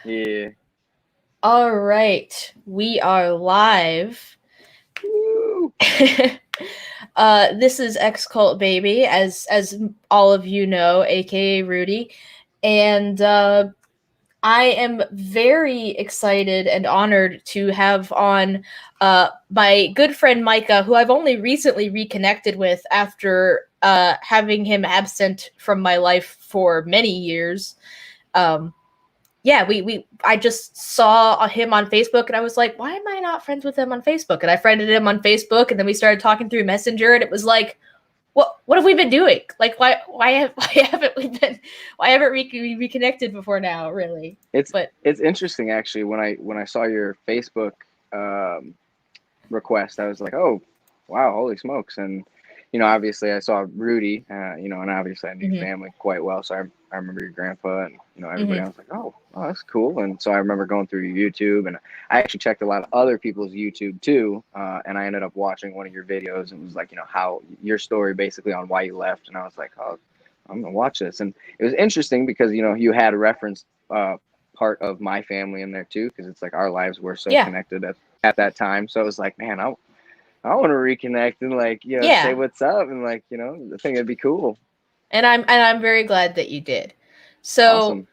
Yeah. All right, we are live. Woo. This is X Cult Baby, as all of you know, aka Rudy, and I am very excited and honored to have on my good friend Micah, who I've only recently reconnected with after having him absent from my life for many years. Um, yeah, I just saw him on Facebook and I was like, why am I not friends with him on Facebook? And I friended him on Facebook and then we started talking through Messenger and it was like, what have we been doing? Like why haven't we reconnected before now, really? It's But it's interesting actually when I saw your Facebook um, request, I was like, oh wow, holy smokes! And obviously I saw Rudy, and obviously I knew your mhm, family quite well, so I remember your grandpa and everybody. I mhm, was like, oh, that's cool. And so I remember going through your YouTube, and I actually checked a lot of other people's YouTube too, and I ended up watching one of your videos, and it was like how your story basically on why you left, and I was like, oh, I'm gonna watch this. And it was interesting because you had referenced part of my family in there too, because it's like our lives were so yeah, connected at that time. So I was like, man, I want to reconnect and like say yeah. what's up, and like I think it'd be cool. And I'm very glad that you did. So,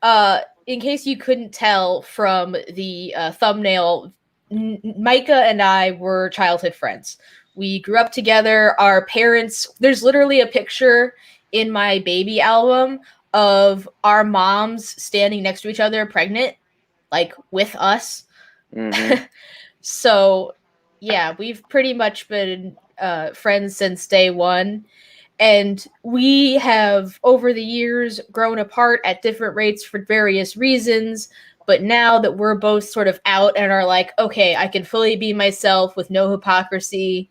Awesome. in case you couldn't tell from the thumbnail, Micah and I were childhood friends. We grew up together. Our parents, there's literally a picture in my baby album of our moms standing next to each other, pregnant, like with us. Mm-hmm. So, yeah, we've pretty much been friends since day one. And we have, over the years, grown apart at different rates for various reasons. But now that we're both sort of out and are like, okay, I can fully be myself with no hypocrisy,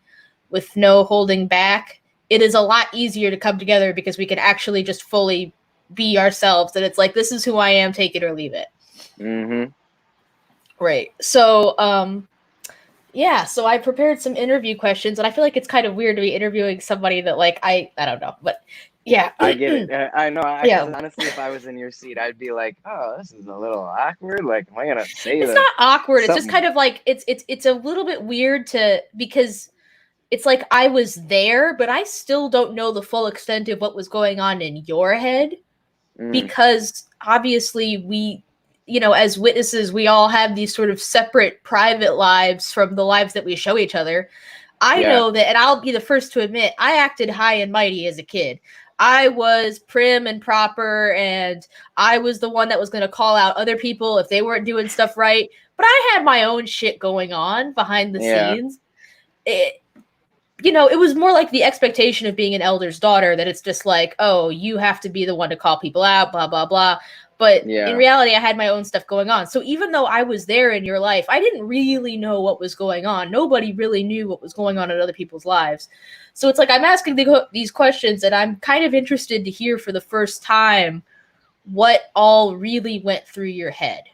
with no holding back, it is a lot easier to come together because we can actually just fully be ourselves. And it's like, this is who I am, take it or leave it. Mm-hmm. Right. So, yeah, so I prepared some interview questions, and I feel like it's kind of weird to be interviewing somebody that, like, I don't know, but yeah. I get it. I know. Because Yeah. honestly, if I was in your seat, I'd be like, "Oh, this is a little awkward. Like, am I gonna say It's the not awkward. It's just kind something?" of like it's a little bit weird to, because it's like I was there, but I still don't know the full extent of what was going on in your head, Mm, because obviously as witnesses, we all have these sort of separate private lives from the lives that we show each other. I yeah. know that, and I'll be the first to admit, I acted high and mighty as a kid. I was prim and proper, and I was the one that was going to call out other people if they weren't doing stuff right. But I had my own shit going on behind the Yeah. scenes. It, it was more like the expectation of being an elder's daughter, that it's just like, oh, you have to be the one to call people out, blah, blah, blah. But in Yeah. reality, I had my own stuff going on. So even though I was there in your life, I didn't really know what was going on. Nobody really knew what was going on in other people's lives. So it's like I'm asking these questions, and I'm kind of interested to hear for the first time what all really went through your head.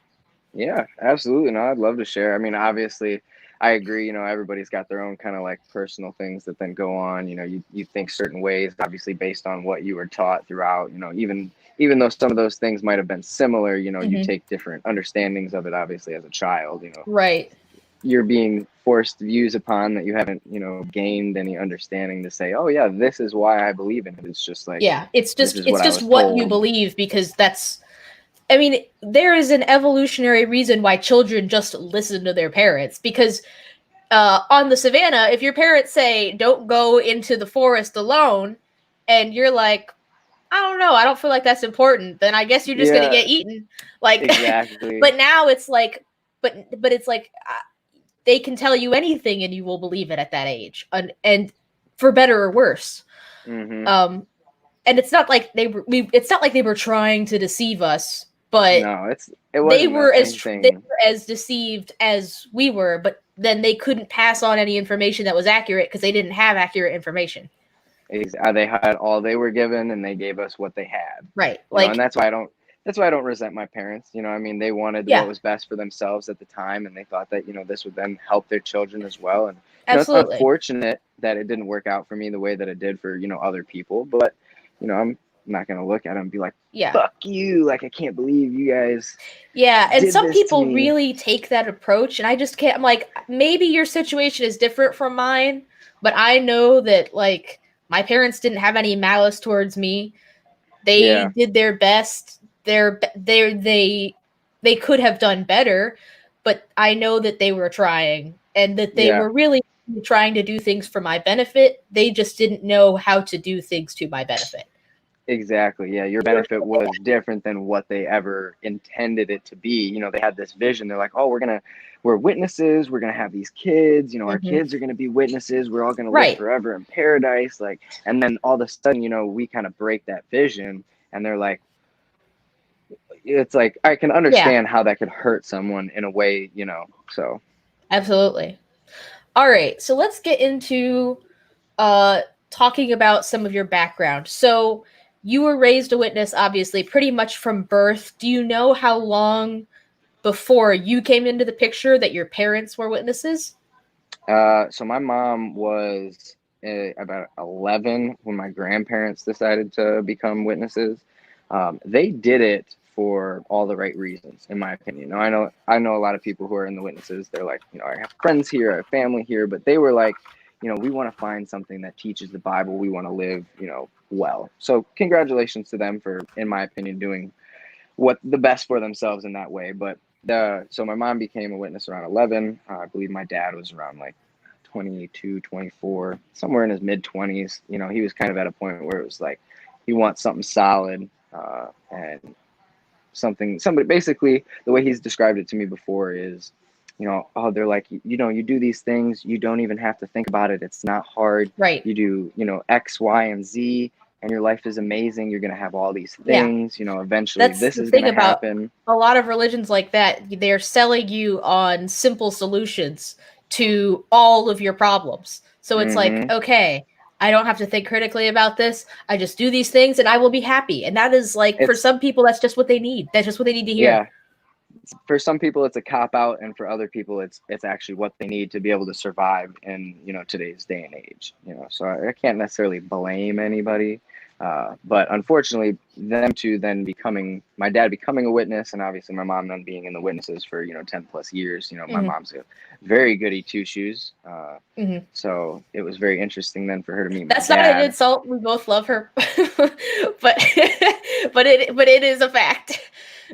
Yeah, absolutely. No, I'd love to share. I mean, obviously, I agree. Everybody's got their own kind of like personal things that then go on. You think certain ways, obviously based on what you were taught throughout. Even though some of those things might have been similar, you Mm-hmm. take different understandings of it. Obviously, as a child, Right. you're being forced views upon that you haven't, gained any understanding to say, oh yeah, this is why I believe in it. It's just like Yeah. It's this just is it's what I just was what you told. believe, because that's, I mean, there is an evolutionary reason why children just listen to their parents. Because on the savannah, if your parents say, don't go into the forest alone, and you're like, I don't know, I don't feel like that's important, then I guess you're just going to Yeah, get eaten. Like, exactly. but now it's like, but it's like, they can tell you anything and you will believe it at that age. And for better or worse. Hmm. Um, and it's not like it's not like they were trying to deceive us, but No, it wasn't they anything. were as deceived as we were, but then they couldn't pass on any information that was accurate because they didn't have accurate information. They had all they were given, and they gave us what they had. Right. And Like, that's why I don't resent my parents. I mean, they wanted what yeah, was best for themselves at the time, and they thought that this would then help their children as well. And it's absolutely. unfortunate that it didn't work out for me the way that it did for other people. But I'm not going to look at them and be like, Yeah. fuck you. Like, I can't believe you guys Yeah, and did some this to people me. really take that approach, and I just can't. I'm like, maybe your situation is different from mine, but I know that, like, my parents didn't have any malice towards me. They Yeah. did their best. They could have done better, but I know that they were trying, and that they Yeah. were really trying to do things for my benefit. They just didn't know how to do things to my benefit. Exactly. Yeah. Your benefit was different than what they ever intended it to be. You know, they had this vision. They're like, oh, we're witnesses. We're going to have these kids. You know, our Hmm. kids are going to be witnesses. We're all going to live Right. forever in paradise. Like, and then all of a sudden, you know, we kind of break that vision and they're like, it's like, I can Yeah, understand how that could hurt someone in a way, you know, so. absolutely. All right, so let's get into uh talking about some of your background. So you were raised a witness, obviously, pretty much from birth. Do you know how long before you came into the picture that your parents were witnesses? So my mom was about 11 when my grandparents decided to become witnesses. They did it for all the right reasons, in my opinion. Now, I know a lot of people who are in the witnesses. They're like, you know, I have friends here, I have family here, but they were like, you know, we want to find something that teaches the Bible. We want to live, you know, well. So congratulations to them for, in my opinion, doing what the best for themselves in that way. But so my mom became a witness around 11. I believe my dad was around like 22, 24, somewhere in his mid 20s. You know, he was kind of at a point where it was like he wants something solid, and somebody basically the way he's described it to me before is, you know, oh, they're like, you know, you do these things, you don't even have to think about it. It's not hard. Right. You do, you know, X, Y, and Z, and your life is amazing. You're going to have all these Yeah. things, you know, eventually That's this the is going thing to about happen. a lot of religions like that. They're selling you on simple solutions to all of your problems. So it's like, Hmm. okay, I don't have to think critically about this. I just do these things and I will be happy. And that is like, for It's, some people, that's just what they need. That's just what they need to hear. yeah, for some people it's a cop out, and for other people it's actually what they need to be able to survive in, you know, today's day and age, you know. So I can't necessarily blame anybody, but unfortunately them two then becoming, my dad becoming a witness, and obviously my mom then being in the witnesses for, you know, 10 plus years. You know, my Hmm. mom's a very goody two shoes, Hmm. so it was very interesting then for her to meet my That's not an dad. insult. We both love her, but but it is a fact.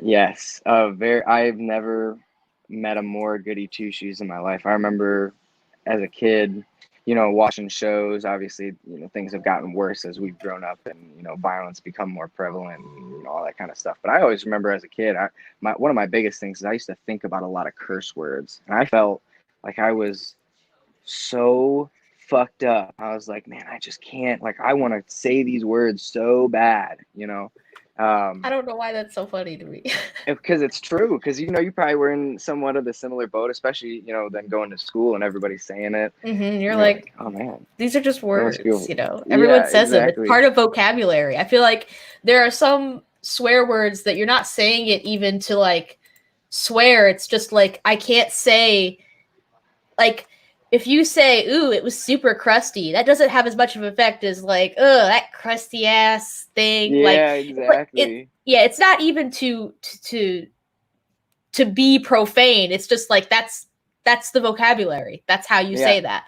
Yes, very. I've never met a more goody two shoes in my life. I remember as a kid, you know, watching shows. Obviously, you know, things have gotten worse as we've grown up, and you know, violence become more prevalent, and you know, all that kind of stuff. But I always remember as a kid, one of my biggest things is I used to think about a lot of curse words, and I felt like I was so fucked up. I was like, man, I just can't. Like, I want to say these words so bad, you know. I Um, don't know why that's so funny to me. because it's true, because you know, you probably were in somewhat of the similar boat, especially, you know, then going to school and everybody's saying it, You're and you're like, like, oh man, these are just that must words, feel. everyone Yeah, says them. It's exactly. part of vocabulary. I feel like there are some swear words that you're not saying it even to like swear. It's just like, I can't say, like, if you say, ooh, it was super crusty, that doesn't have as much of an effect as like, oh, that crusty ass thing. Like, Yeah, exactly. yeah, it's not even to be profane. It's just like, that's the vocabulary. That's how you Yeah. say that.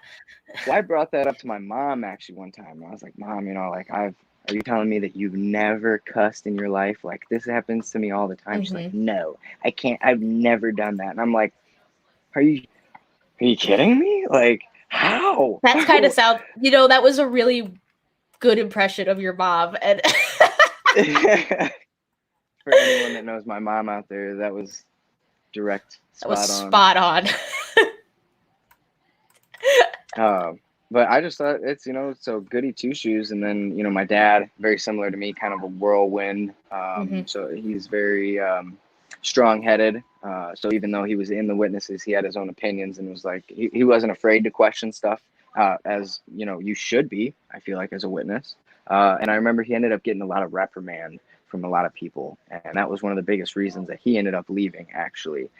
Well, I brought that up to my mom actually one time. I was like, Mom, you know, like, are you telling me that you've never cussed in your life? Like, this happens to me all the time. She's like, Hmm. no, I can't. I've never done that. And I'm like, are you are you kidding me? Like, how? That's kind of sound. That was a really good impression of your mom, and For anyone that knows my mom out there, that was direct, that was spot on. spot on. Uh, but I just thought it's, you know, so goody two shoes. And then, you know, my dad, very similar to me, kind of a whirlwind. Hmm. So he's very strong headed. So even though he was in the witnesses, he had his own opinions and was like, he wasn't afraid to question stuff, as, you know, you should be, I feel like, as a witness. And I remember he ended up getting a lot of reprimand from a lot of people. And that was one of the biggest reasons that he ended up leaving, actually,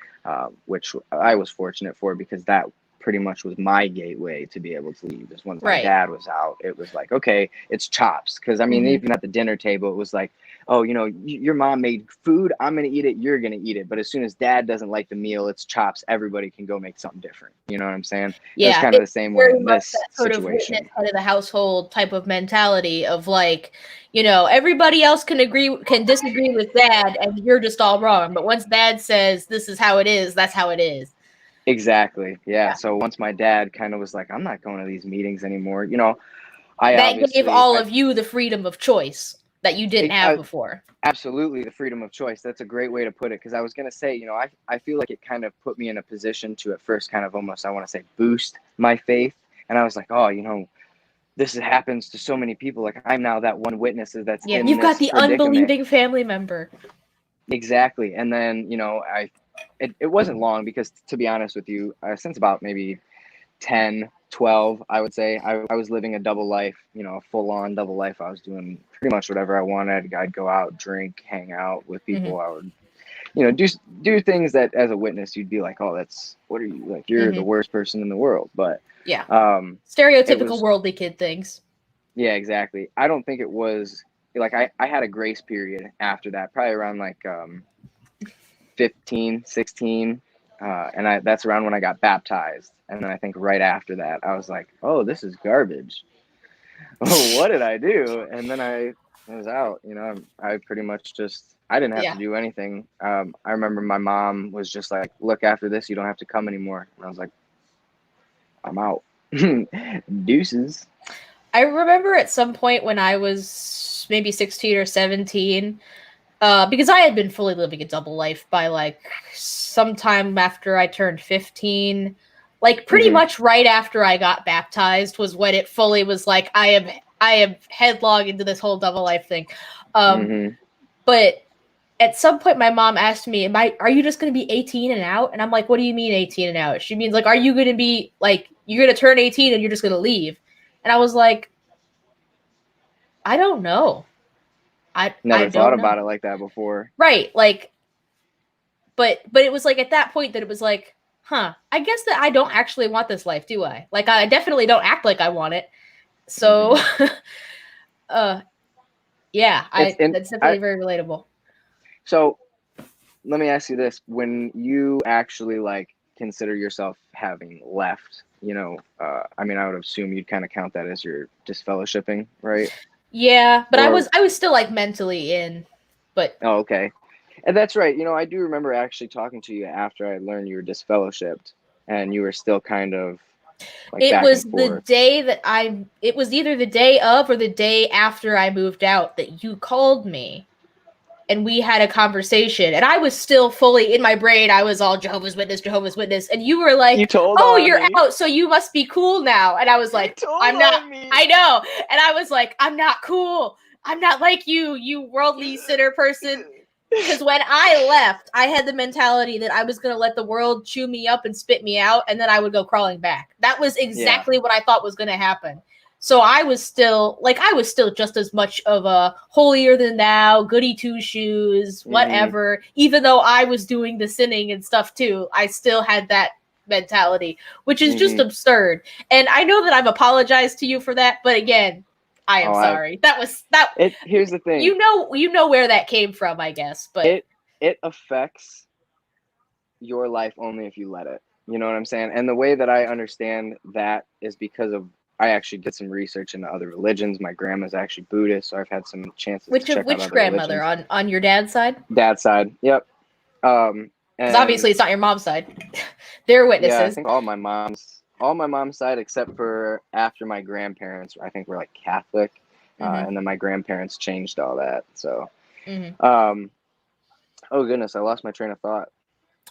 which I was fortunate for, because that pretty much was my gateway to be able to leave. Is once my Right. dad was out, it was like, okay, it's chops. Because I mean, Mhm. even at the dinner table, it was like, oh, you know, your mom made food, I'm gonna eat it, you're gonna eat it. But as soon as dad doesn't like the meal, it's chops. Everybody can go make something different. You know what I'm saying? It was Yeah, kind of the it's same way very in much this that sort of witness situation. head of the household type of mentality of like, you know, everybody else can disagree with dad and you're just all wrong. But once dad says this is how it is, that's how it is. Exactly. Yeah. Yeah. So once my dad kind of was like, I'm not going to these meetings anymore. You know, I That gave obviously, all of you the freedom of choice that you didn't have I before. absolutely the freedom of choice. That's a great way to put it. Because I was going to say, you know, I feel like it kind of put me in a position to at first kind of almost, I want to say, boost my faith. And I was like, oh, you know, this happens to so many people. Like I'm now that one witness that's Yeah, in you've got this the predicament. unbelieving family member. Exactly. And then, you know, it wasn't long because to be honest with you, since about maybe 10, 12, I would say. I was living a double life, you know, a full on double life. I was doing pretty much whatever I wanted. I'd go out, drink, hang out with Mhm. people. I would, you know, do things that as a witness you'd be like, oh, that's what are you like? You're the Mhm. worst person in the world. But Yeah. it Stereotypical was, worldly kid things. yeah, exactly. I don't think it was like I had a grace period after that, probably around like 15, 16. And that's around when I got baptized. And then I think right after that, I was like, oh, this is garbage. Oh, what did I do? And then I was out, you know, I pretty much just, I didn't have to Yeah. do anything. I remember my mom was just like, look, after this, you don't have to come anymore. And I was like, I'm out. Deuces. I remember at some point when I was maybe 16 or 17, because I had been fully living a double life by like sometime after I turned 15, like pretty Mm-hmm. much right after I got baptized was when it fully was like I am headlong into this whole double life thing. Um, Mm-hmm. but at some point my mom asked me, are you just going to be 18 and out? And I'm like, what do you mean 18 and out? She means like, are you going to be like, you're going to turn 18 and you're just going to leave? And I was like, I don't know. I Never thought don't know. about it like that before. Right, like but it was like at that point that it was like, huh, I guess that I don't actually want this life, do I? Like I definitely don't act like I want it. So Mm-hmm. uh yeah, It's I in, that's definitely very relatable. so let me ask you this: when you actually like consider yourself having left, you know, I mean, I would assume you'd kind of count that as your disfellowshipping, right? Yeah, but Or I was still like mentally in, but oh, okay, and that's right. You know, I do remember actually talking to you after I learned you were disfellowshipped, and you were still kind of like it back was and the forth. day that it was either the day of or the day after I moved out that you called me and we had a conversation and I was still fully in my brain. I was all Jehovah's Witness. And you were You like, told oh, on you're me. out. So you must be cool now. And I was You like, told I'm not, on me. I know. And I was like, I'm not cool. I'm not like you worldly sinner person. Because when I left, I had the mentality that I was going to let the world chew me up and spit me out, and then I would go crawling back. That was Yeah. exactly what I thought was going to happen. So I was still just as much of a holier than thou, goody two shoes, Mm-hmm. whatever. Even though I was doing the sinning and stuff too, I still had that mentality, which is just Mm-hmm. absurd. And I know that I've apologized to you for that, but again, I am Oh, I. sorry. That was that It. Here's the thing. you know where that came from, I guess. But It affects your life only if you let it. You know what I'm saying? And the way that I understand that is because of I actually did some research into other religions. My grandma's actually Buddhist, so I've had some chances to check out which other grandmother religions. on your dad's side? Dad's side, yep. Because And obviously it's not your mom's side. They're yeah, I witnesses. think all my mom's side except for after my grandparents, I think were like Catholic, Mm-hmm. and then my grandparents changed all that. So, Mm-hmm. um, oh goodness, I lost my train of thought.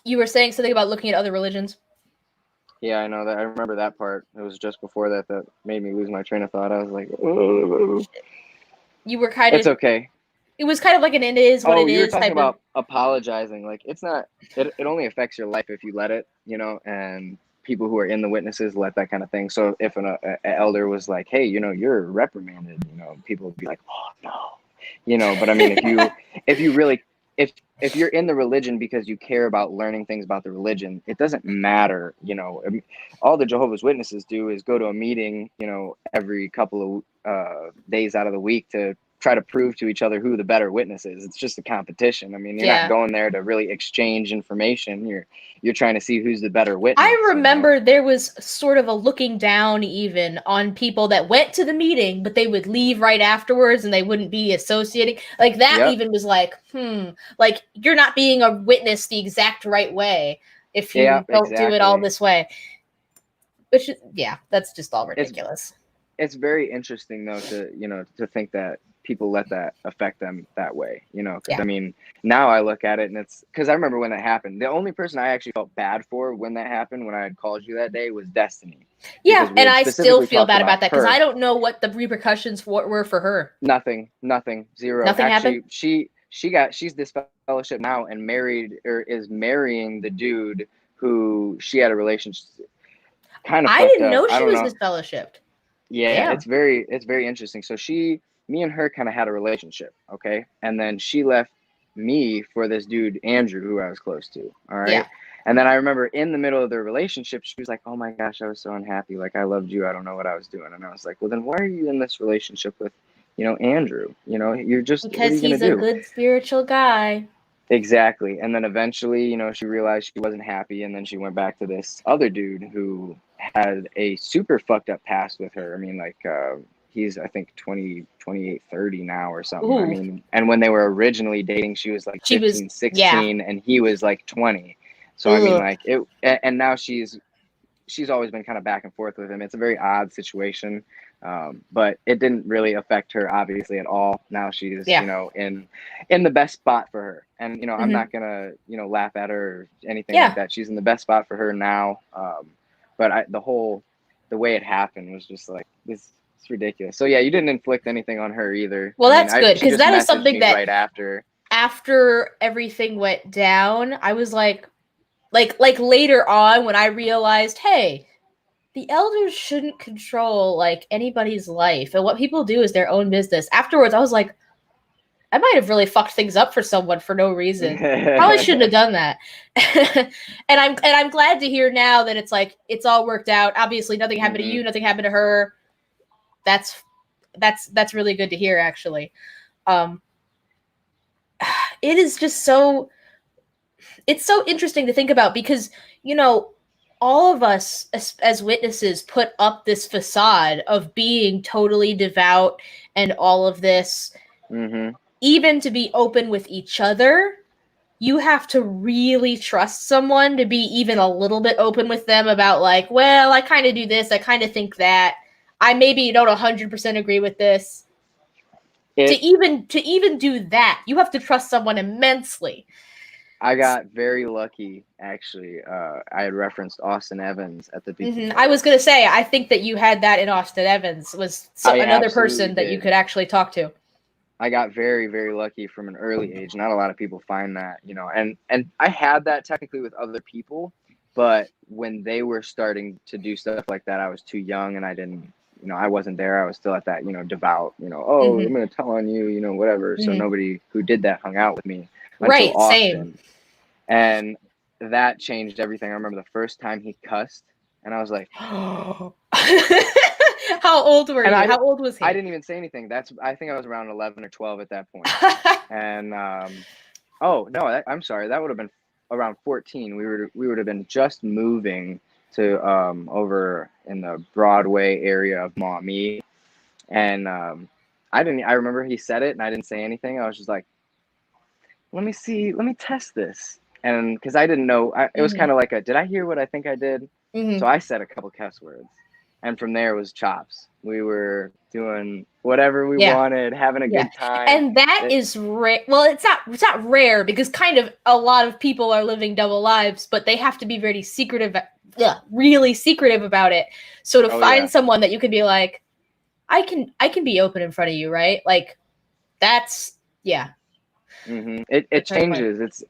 You were saying something about looking at other religions. Yeah, I know that. I remember that part. It was just before that that made me lose my train of thought. I was like, oh. You were kind It's of. okay. It was kind of like an "it is what Oh, it you were is" talking type of. about apologizing. Like it's not. It only affects your life if you let it. You know, and people who are in the witnesses let that kind of thing. So if an elder was like, "Hey, you know, you're reprimanded," you know, people would be like, "Oh no," you know. But I mean, if you really if you're in the religion because you care about learning things about the religion, it doesn't matter. I mean, all the Jehovah's Witnesses do is go to a meeting, every couple of days out of the week to try to prove to each other who the better witness is. It's just a competition. I mean, you're not Yeah. going there to really exchange information. You're trying to see who's the better witness. I remember there was sort of a looking down even on people that went to the meeting, but they would leave right afterwards and they wouldn't be associating. Like that Yep. even was like, like you're not being a witness the exact right way if you Yeah, don't do it all exactly. this way. Which, yeah, that's just all ridiculous. It's very interesting though to think that people let that affect them that way, because Yeah. I mean, now I look at it and it's because I remember when that happened. The only person I actually felt bad for when that happened, when I had called you that day, was Destiny. Yeah, Because we and had I still specifically feel talked bad about that because I her. don't know what the repercussions were for her. Nothing, zero. Nothing happened? Actually, she's disfellowship now and married, or is marrying the dude who she had a relationship. Kind of I fucked didn't up. know I she don't was know. disfellowshipped. Yeah, Damn. it's very interesting. So me and her kind of had a relationship, okay? And then she left me for this dude, Andrew, who I was close to, all Yeah. right? And then I remember in the middle of their relationship, she was like, "Oh my gosh, I was so unhappy. Like, I loved you. I don't know what I was doing." And I was like, "Well, then why are you in this relationship with, Andrew? You're just, what are Because you going to he's a do?" good spiritual guy. Exactly. And then eventually, she realized she wasn't happy. And then she went back to this other dude who had a super fucked up past with her. I mean, like, he's, I think, 20, 28, 30 now or something. I Ooh. mean, and when they were originally dating, she was like She was, 15, yeah. 16, and he was like 20. So, I mean, Ugh. like, and now she's always been kind of back and forth with him. It's a very odd situation. But it didn't really affect her obviously at all. Now she's, Yeah. in the best spot for her. And, I'm Mhm. not gonna, laugh at her or anything like Yeah. that. She's in the best spot for her now. But the way it happened was just like this. It's ridiculous. So yeah, you didn't inflict anything on her either. Well, I mean, that's good she because just that is messaged something me that right after. after everything went down, I was like later on when I realized, hey, the elders shouldn't control like anybody's life, and what people do is their own business. Afterwards, I was like, I might have really fucked things up for someone for no reason. Probably shouldn't have done that. and I'm glad to hear now that it's like it's all worked out. Obviously, nothing happened to you, nothing happened to her. That's really good to hear, actually. Um, it is just it's so interesting to think about because all of us as witnesses put up this facade of being totally devout and all of this. Mm-hmm. Even to be open with each other, you have to really trust someone to be even a little bit open with them about like, well, I kind of do this, I kind of think that, I maybe don't 100% agree with this. To even do that, you have to trust someone immensely. I got very lucky, actually. I had referenced Austin Evans at the beginning I of was gonna this. say, I think that you had that in Austin Evans was I another absolutely person that you did. could actually talk to. I got very, very lucky from an early age. Not a lot of people find that, and I had that technically with other people, but when they were starting to do stuff like that, I was too young and I didn't, I wasn't there. I was still at that, devout, oh, I'm going to tell on you, whatever. So nobody who did that hung out with me until Right, same. Austin. And that changed everything. I remember the first time he cussed and I was like, How old were and you? How old was I he? didn't even say anything. I think I was around 11 or 12 at that point. And oh no, I'm sorry. That would have been around 14. We would have been just moving to over in the Broadway area of Maumee, and I didn't. I remember he said it, and I didn't say anything. I was just like, let me see, let me test this, and because I didn't know, it was kind of like did I hear what I think I did? So I said a couple cuss words, and from there it was chops. We were doing whatever we Yeah. wanted, having a Yeah. good time. And that is rare. Well, it's not rare because kind of a lot of people are living double lives, but they have to be very secretive, really secretive about it. So to find someone that you can be like, I can be open in front of you, right? Like that's yeah. It changes.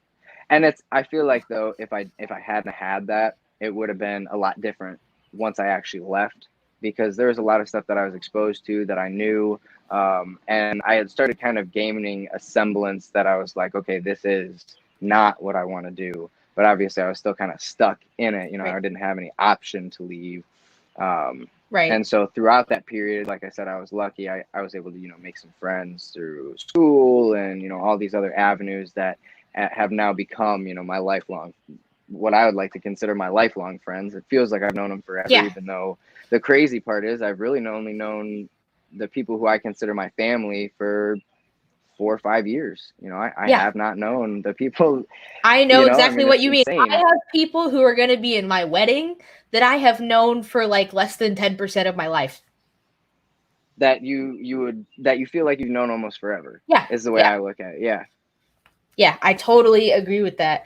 I feel like though if I hadn't had that, it would have been a lot different once I actually left. because there was a lot of stuff that I was exposed to that I knew. And I had started kind of gaining a semblance that I was like, okay, this is not what I want to do. But obviously, I was still kind of stuck in it. You know, Right. I didn't have any option to leave. Um, Right. and so throughout that period, like I said, I was lucky. I was able to, make some friends through school and, all these other avenues that have now become, my lifelong, what I would like to consider my lifelong friends. It feels like I've known them forever, Yeah. even though the crazy part is I've really only known the people who I consider my family for 4 or 5 years. I Yeah. have not known the people, I know I exactly mean, what it's you mean. I insane have people who are going to be in my wedding that I have known for like less than 10% of my life. that you feel like you've known almost forever Yeah. is the way Yeah. I look at it. Yeah. Yeah, I totally agree with that.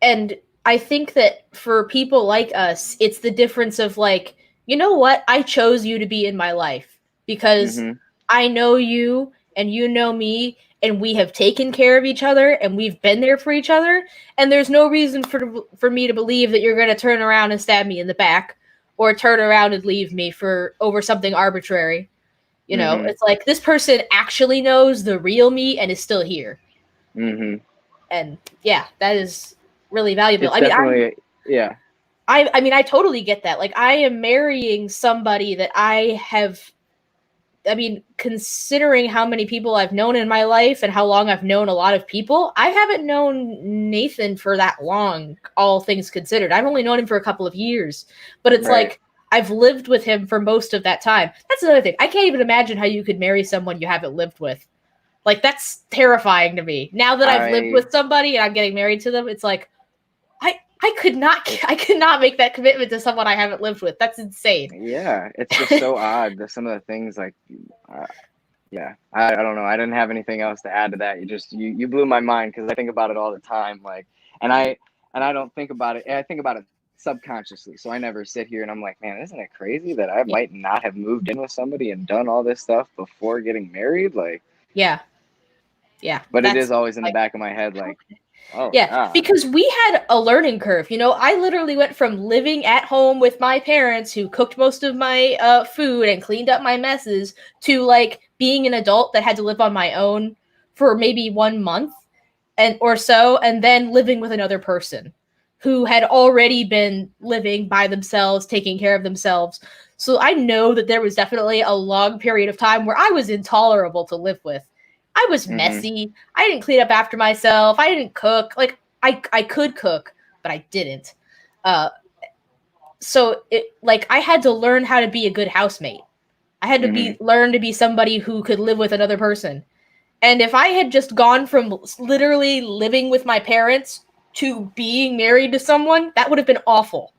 And I think that for people like us, it's the difference of like, you know what? I chose you to be in my life because Mm-hmm. I know you and you know me and we have taken care of each other and we've been there for each other and there's no reason for me to believe that you're going to turn around and stab me in the back or turn around and leave me for over something arbitrary. Mm-hmm. It's like this person actually knows the real me and is still here. Mm-hmm. And yeah, that is really valuable. It's definitely, yeah. I mean I totally get that. Like I am marrying somebody that I mean, considering how many people I've known in my life and how long I've known a lot of people, I haven't known Nathan for that long, all things considered. I've only known him for a couple of years. But it's Right. like I've lived with him for most of that time. That's another thing. I can't even imagine how you could marry someone you haven't lived with. Like that's terrifying to me. Now that I've lived I with somebody and I'm getting married to them, it's like I could not make that commitment to someone I haven't lived with. That's insane. Yeah, it's just so odd that some of the things like, uh, yeah, I don't know. I didn't have anything else to add to that. You blew my mind because I think about it all the time. Like, and I don't think about it. I think about it subconsciously. So I never sit here and I'm like, man, isn't it crazy that I Yeah. might not have moved in with somebody and done all this stuff before getting married? Like, Yeah. Yeah. but it That's is always in the like back of my head, like, oh yeah, God. because we had a learning curve. I literally went from living at home with my parents who cooked most of my food and cleaned up my messes to like being an adult that had to live on my own for maybe 1 month and or so and then living with another person who had already been living by themselves, taking care of themselves. So I know that there was definitely a long period of time where I was intolerable to live with. I was Mm-hmm. messy. I didn't clean up after myself. I didn't cook. Like I could cook, but I didn't. Uh so it like I had to learn how to be a good housemate. I had to Mm-hmm. be learn to be somebody who could live with another person. And if I had just gone from literally living with my parents to being married to someone, that would have been awful.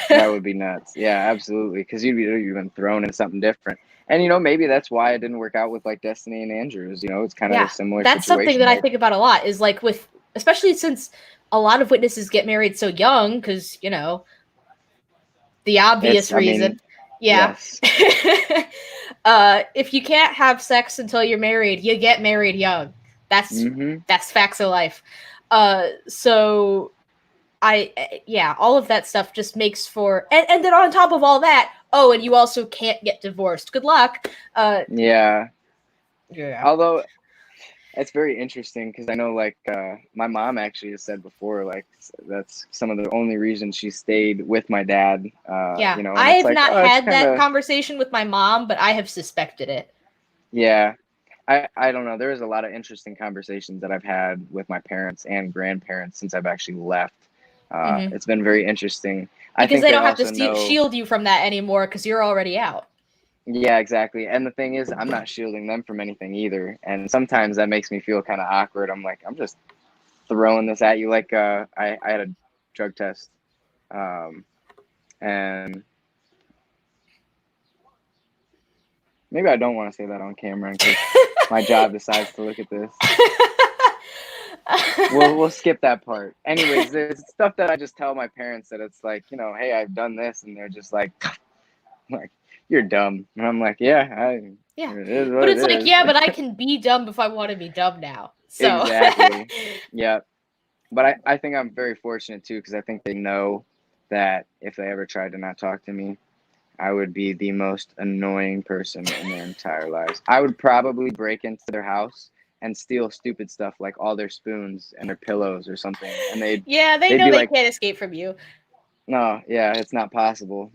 That would be nuts. Yeah, absolutely. Because you've been thrown into something different. And maybe that's why it didn't work out with like Destiny and Andrews. It's kind of a Yeah, similar that's something situation. that I Like think about a lot is like with, especially since a lot of witnesses get married so young because, the obvious I reason. mean, Yeah. yes. If you can't have sex until you're married, you get married young. That's Mm-hmm. that's facts of life. So yeah, all of that stuff just makes for and then on top of all that, oh, and you also can't get divorced. Good luck. Yeah. Yeah. Although it's very interesting because I know like my mom actually has said before like that's some of the only reasons she stayed with my dad. Yeah. And I it's have like, not oh, it's had kind that of, conversation with my mom, but I have suspected it. yeah. I don't know. There's a lot of interesting conversations that I've had with my parents and grandparents since I've actually left. Hmm. It's been very interesting. I Because think they they don't have to also know, shield you from that anymore because you're already out. yeah, exactly. And the thing is, I'm not shielding them from anything either. And sometimes that makes me feel kind of awkward. I'm like, I'm just throwing this at you. Like, I had a drug test, um, and maybe I don't want to say that on camera in case my job decides to look at this. We'll skip that part. Anyways, there's stuff that I just tell my parents that it's like, hey, I've done this, and they're just like, like you're dumb, and I'm like, yeah, Yeah. it is what But it it's like, is. yeah, but I can be dumb if I want to be dumb now. So Exactly. Yeah. But I think I'm very fortunate too because I think they know that if they ever tried to not talk to me, I would be the most annoying person in their entire lives. I would probably break into their house and steal stupid stuff like all their spoons and their pillows or something. And Yeah, they they'd know be they like, can't escape from you. "No, yeah, it's not possible.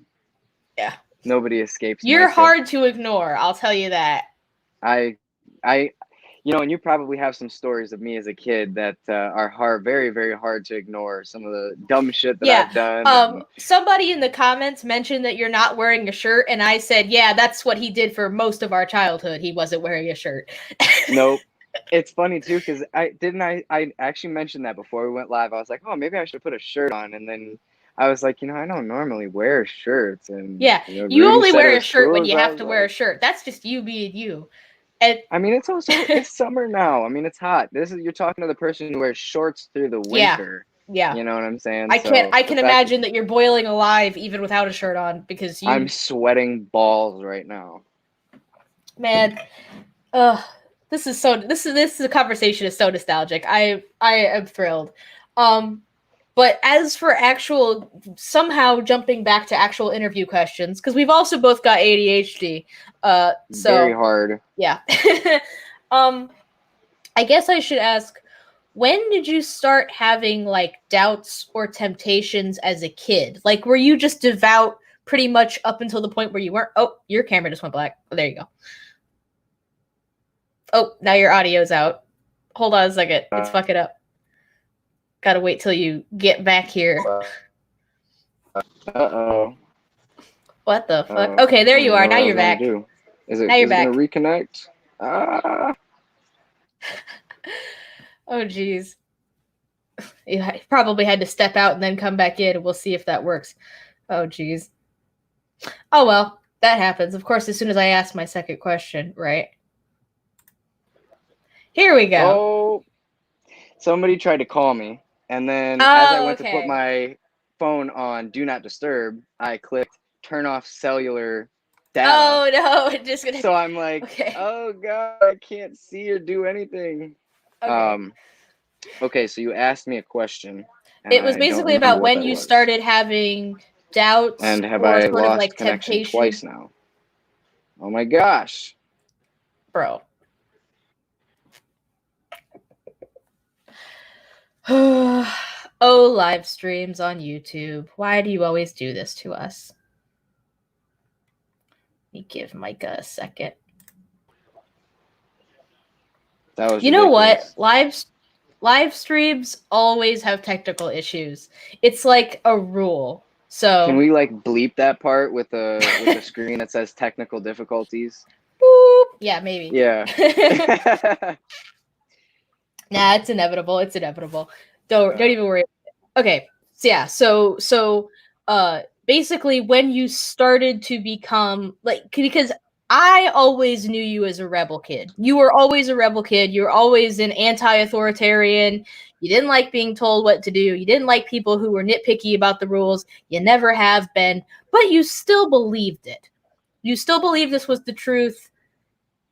Yeah. Nobody escapes You're Micah." hard to ignore, I'll tell you that. I I and you probably have some stories of me as a kid that are hard, very, very hard to ignore. Some of the dumb shit that Yeah. I've done, and Somebody in the comments mentioned that you're not wearing a shirt, and I said, yeah, that's what he did for most of our childhood. He wasn't wearing a shirt. nope. It's funny too because I actually mentioned that before we went live. I was like, oh, maybe I should put a shirt on, and then I was like, I don't normally wear shirts, and Yeah, you Rudy only said it wear a was shirt when cool. you So I have was to wear a like, shirt. That's just you being you. And I mean, it's summer now. I mean, it's hot. You're talking to the person who wears shorts through the yeah, winter. yeah. You know what I'm saying? I can't. So I the can fact that imagine that you're boiling alive even without a shirt on because I'm you, sweating balls right now. man. This is a conversation is so nostalgic. I am thrilled. Um, but as for actual somehow jumping back to actual interview questions because we've also both got ADHD. Very So hard. yeah. um, I guess I should ask, when did you start having like doubts or temptations as a kid? Like, were you just devout pretty much up until the point where you weren't? Oh, your camera just went black. Oh, there you go. Oh, now your audio's out. Hold on a second. It's fucking up. Gotta wait till you get back here. Uh-oh. What the fuck? Okay, I there don't you even are. know Now what I was you're gonna back. do. Now you're Is it gonna back. reconnect? Ah. Oh, jeez. You probably had to step out and then come back in. We'll see if that works. Oh, jeez. Oh, well, that happens. Of course, as soon as I ask my second question, right? Here we go. Oh, somebody tried to call me, and then as I Oh, went to put okay. my phone on Do Not Disturb, I clicked turn off cellular data. Oh, no. Just gonna. So I'm like, Okay. oh god, I can't see or do anything. Okay. Okay, so you asked me a question, and It was I don't basically remember about what when that you was. started having doubts And have or I sort of lost like connection temptation. twice now? Oh my gosh. Bro. Oh, live streams on YouTube. Why do you always do this to us? Let me give Micah a second. That was You know what? ridiculous. Live streams always have technical issues. It's like a rule. Can So, we like bleep that part with a screen that says technical difficulties? boop. Yeah, maybe. Yeah. Nah, it's inevitable. It's inevitable. Don't even worry. Okay. So yeah, basically when you started to become like, because I always knew you as a rebel kid. You were always a rebel kid. You were always an anti-authoritarian. You didn't like being told what to do. You didn't like people who were nitpicky about the rules. You never have been, but you still believed it. You still believed this was the truth.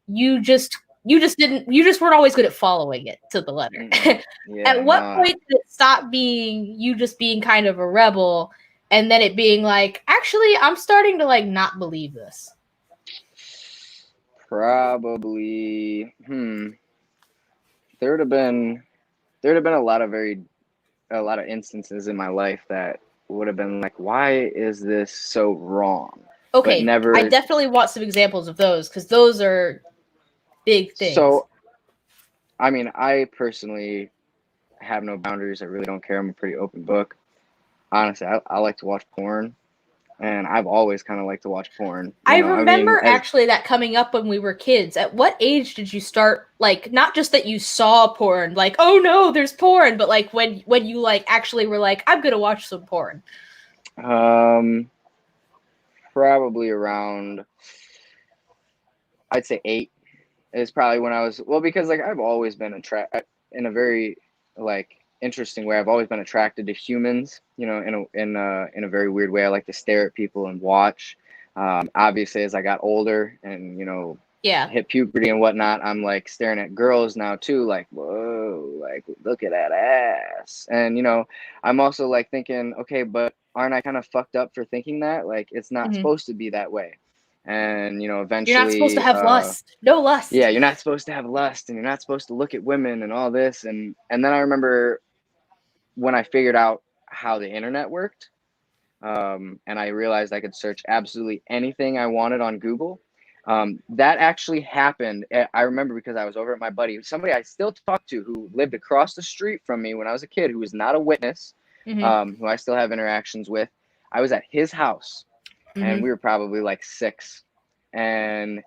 You just weren't always good at following it to the letter. Yeah, At what no. point did it stop being you just being kind of a rebel and then it being like, actually, I'm starting to like not believe this? Probably there would have been a lot of instances in my life that would have been like, why is this so wrong? But Okay, I never. definitely want some examples of those because those are big things. So I mean, I personally have no boundaries. I really don't care. I'm a pretty open book. Honestly, I like to watch porn, and I've always kind of liked to watch porn. I I mean, remember as actually that coming up when we were kids. At what age did you start, like, not just that you saw porn, like, oh no, there's porn, but like when you like actually were like, I'm gonna watch some porn? um, probably around, I'd say 8 is probably when I was, well, because like I've always been in a very like interesting way. I've always been attracted to humans, in a very weird way. I like to stare at people and watch. Obviously, as I got older and Yeah. hit puberty and whatnot, I'm like staring at girls now too, like, whoa, like look at that ass. And I'm also like thinking, okay, but aren't I kind of fucked up for thinking that? Like it's not Hmm. supposed to be that way. And You're not supposed to eventually, have lust. No yeah, lust. you're not supposed to have lust and you're not supposed to look at women and all this. And then I remember when I figured out how the internet worked, and I realized I could search absolutely anything I wanted on Google. That actually happened. I remember because I was over at my buddy, somebody I still talk to who lived across the street from me when I was a kid, who was not a witness, Hmm. who I still have interactions with. I was at his house and Hmm. we were probably like 6. And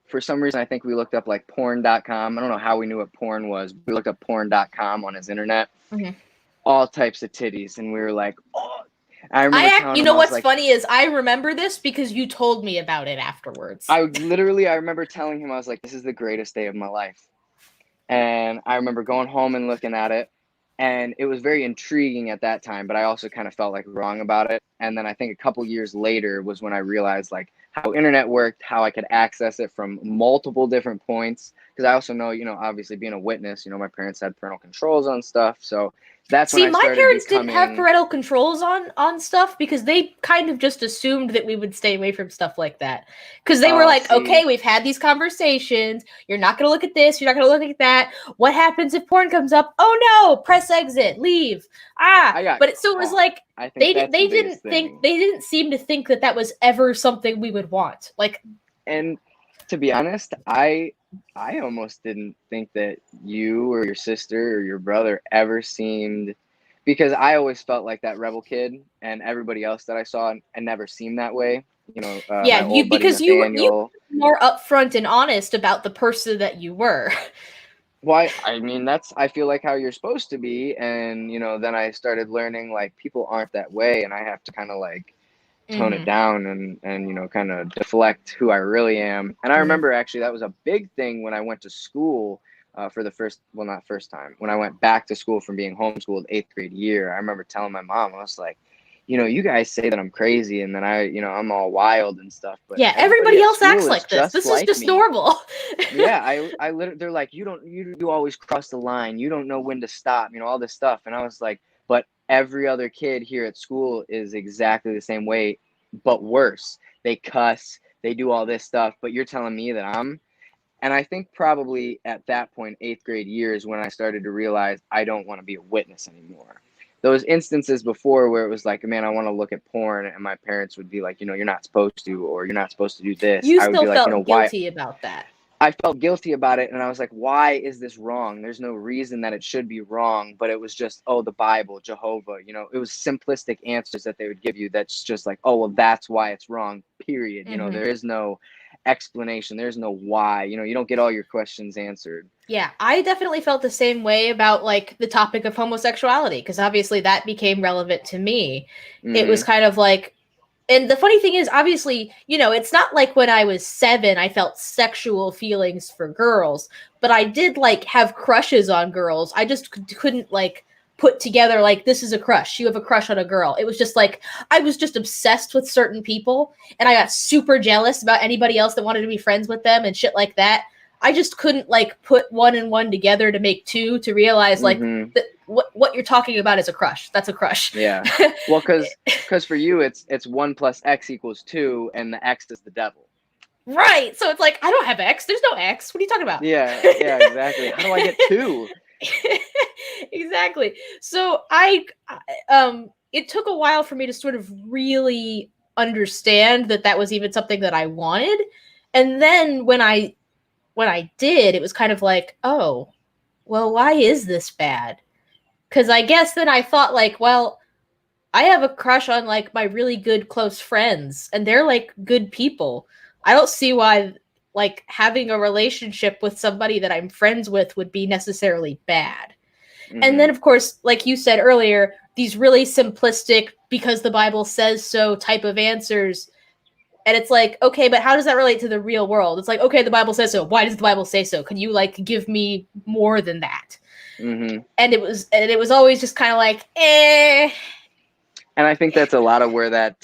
for some reason, I think we looked up like porn.com. I don't know how we knew what porn was. We looked up porn.com on his internet, Hmm. all types of titties. And we were like, oh, I remember telling You him, know I was what's like, funny is I remember this because you told me about it afterwards. I remember telling him, I was like, this is the greatest day of my life. And I remember going home and looking at it. And it was very intriguing at that time, but I also kind of felt like wrong about it. And then I think a couple years later was when I realized like how internet worked, how I could access it from multiple different points. Because I also know, obviously being a witness, my parents had parental controls on stuff. So that's when See, I my started parents didn't have becoming. parental controls on stuff because they kind of just assumed that we would stay away from stuff like that. Because they were like, See, okay, we've had these conversations. You're not going to look at this. You're not going to look at that. What happens if porn comes up? Oh no, press exit, leave. I got But so it was caught. like I think that's the biggest thing. they didn't seem to think that was ever something we would want. Like, And to be honest, I almost didn't think that you or your sister or your brother ever seemed, because I always felt like that rebel kid, and everybody else that I saw and never seemed that way. yeah, My old buddy you Nathaniel. were more upfront and honest about the person that you were. Well, I mean, that's, I feel like how you're supposed to be. And, then I started learning like people aren't that way, and I have to kind of like tone it Hmm. down and kind of deflect who I really am. And I Hmm. remember actually that was a big thing when I went to school, for the first, well, not first time, when I went back to school from being homeschooled 8th grade year. I remember telling my mom, I was like, you guys say that I'm crazy and that I'm all wild and stuff, but Yeah, everybody everybody at else acts school is like this. just This is like just me. normal. Yeah, I literally, they're like, you always cross the line. You don't know when to stop, all this stuff. And I was like, but every other kid here at school is exactly the same way, but worse. They cuss, they do all this stuff, but you're telling me that and I think probably at that point, 8th grade year is when I started to realize I don't want to be a witness anymore. Those instances before where it was like, man, I want to look at porn, and my parents would be like, you're not supposed to, or you're not supposed to do this. You I would still be like, felt why? guilty about that. I felt guilty about it, and I was like, why is this wrong? There's no reason that it should be wrong, but it was just, oh, the Bible, Jehovah, it was simplistic answers that they would give you that's just like, oh, well, that's why it's wrong, period. Hmm. There is no explanation, there's no why. You don't get all your questions answered. Yeah, I definitely felt the same way about like the topic of homosexuality because obviously that became relevant to me. It was Mm-hmm. kind of like, and the funny thing is, obviously, it's not like when I was 7, I felt sexual feelings for girls, but I did like have crushes on girls. I just couldn't like put together like this is a crush. You have a crush on a girl. It was just like I was just obsessed with certain people, and I got super jealous about anybody else that wanted to be friends with them and shit like that. I just couldn't like put one and one together to make two to realize like Mm-hmm. that what you're talking about is a crush. That's a crush. Yeah. Well, because for you it's 1 + X = 2, and the X is the devil. Right. So it's like, I don't have X. There's no X. What are you talking about? Yeah, exactly. How do I get 2? Exactly. So it took a while for me to sort of really understand that was even something that I wanted. And then when I did, it was kind of like, oh, well, why is this bad? Because I guess then I thought like, well, I have a crush on like my really good close friends, and they're like good people. I don't see why like having a relationship with somebody that I'm friends with would be necessarily bad. And Mm-hmm. then of course, like you said earlier, these really simplistic because the Bible says so type of answers. And it's like, okay, but how does that relate to the real world? It's like, okay, the Bible says so. Why does the Bible say so? Can you like give me more than that? Mm-hmm. And it was always just kind of like, eh. And I think that's a lot of where that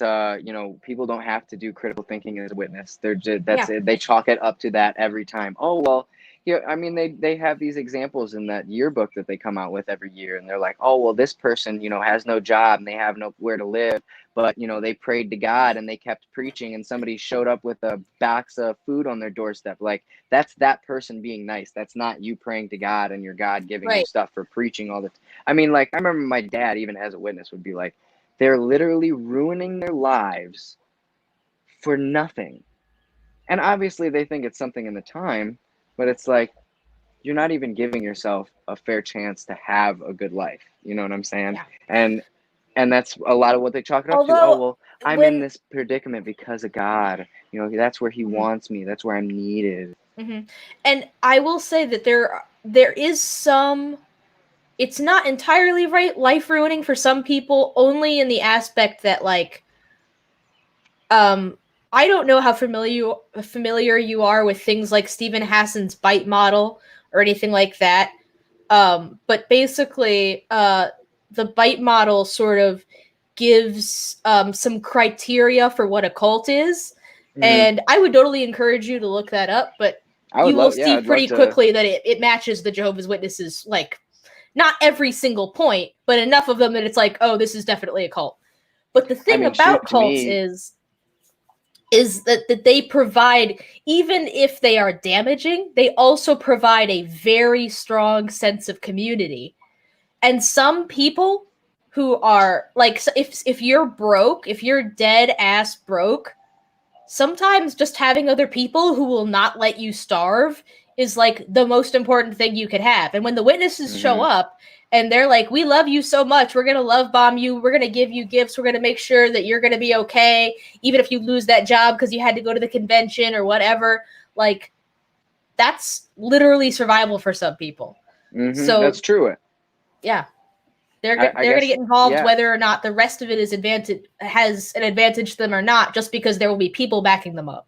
people don't have to do critical thinking as a witness. They're just, that's Yeah. it. They chalk it up to that every time. Oh well, yeah. I mean, they have these examples in that yearbook that they come out with every year, and they're like, oh well, this person has no job and they have nowhere to live, but they prayed to God and they kept preaching, and somebody showed up with a box of food on their doorstep. Like that's that person being nice. That's not you praying to God and your God giving you Right. stuff for preaching all the. I mean, like I remember my dad, even as a witness, would be like, they're literally ruining their lives for nothing. And obviously they think it's something in the time, but it's like you're not even giving yourself a fair chance to have a good life. You know what I'm saying? Yeah. And that's a lot of what they chalk it up to. Oh, Although well, I'm in when this predicament because of God. That's where he Mhm, wants me. That's where I'm needed. mhm. And I will say that there is some, it's not entirely right life ruining for some people, only in the aspect that like um I don't know how familiar you are with things like Stephen Hassan's bite model or anything like that. But basically the bite model sort of gives some criteria for what a cult is. Hmm. And I would totally encourage you to look that up, but I would you will love, yeah, see I'd love pretty to. quickly that it matches the Jehovah's Witnesses, like, not every single point, but enough of them that it's like, oh, this is definitely a cult. But the I thing mean, about shoot, to cults me, is that they provide, even if they are damaging, they also provide a very strong sense of community. And some people who are like, if you're broke, if you're dead ass broke, sometimes just having other people who will not let you starve is like the most important thing you could have. And when the witnesses show hmm up and they're like, we love you so much, we're going to love bomb you, we're going to give you gifts, we're going to make sure that you're going to be okay, even if you lose that job because you had to go to the convention or whatever, like, that's literally survival for some people. that's So, true. yeah, I they're going to guess, get involved yeah. whether or not the rest of it has an advantage to them or not, just because there will be people backing them up.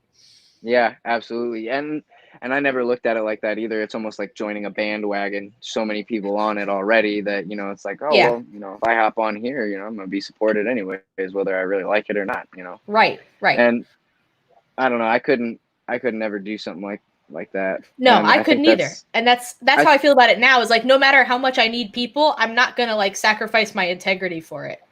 Yeah, absolutely. And I never looked at it like that either. It's almost like joining a bandwagon. So many people on it already that, it's like, oh Yeah. well, if I hop on here, I'm gonna be supported anyways, whether I really like it or not. Right, right. And I don't know, I couldn't ever do something like that. No, And I I think couldn't either. And that's I how I feel about it now, is like, no matter how much I need people, I'm not going to like sacrifice my integrity for it.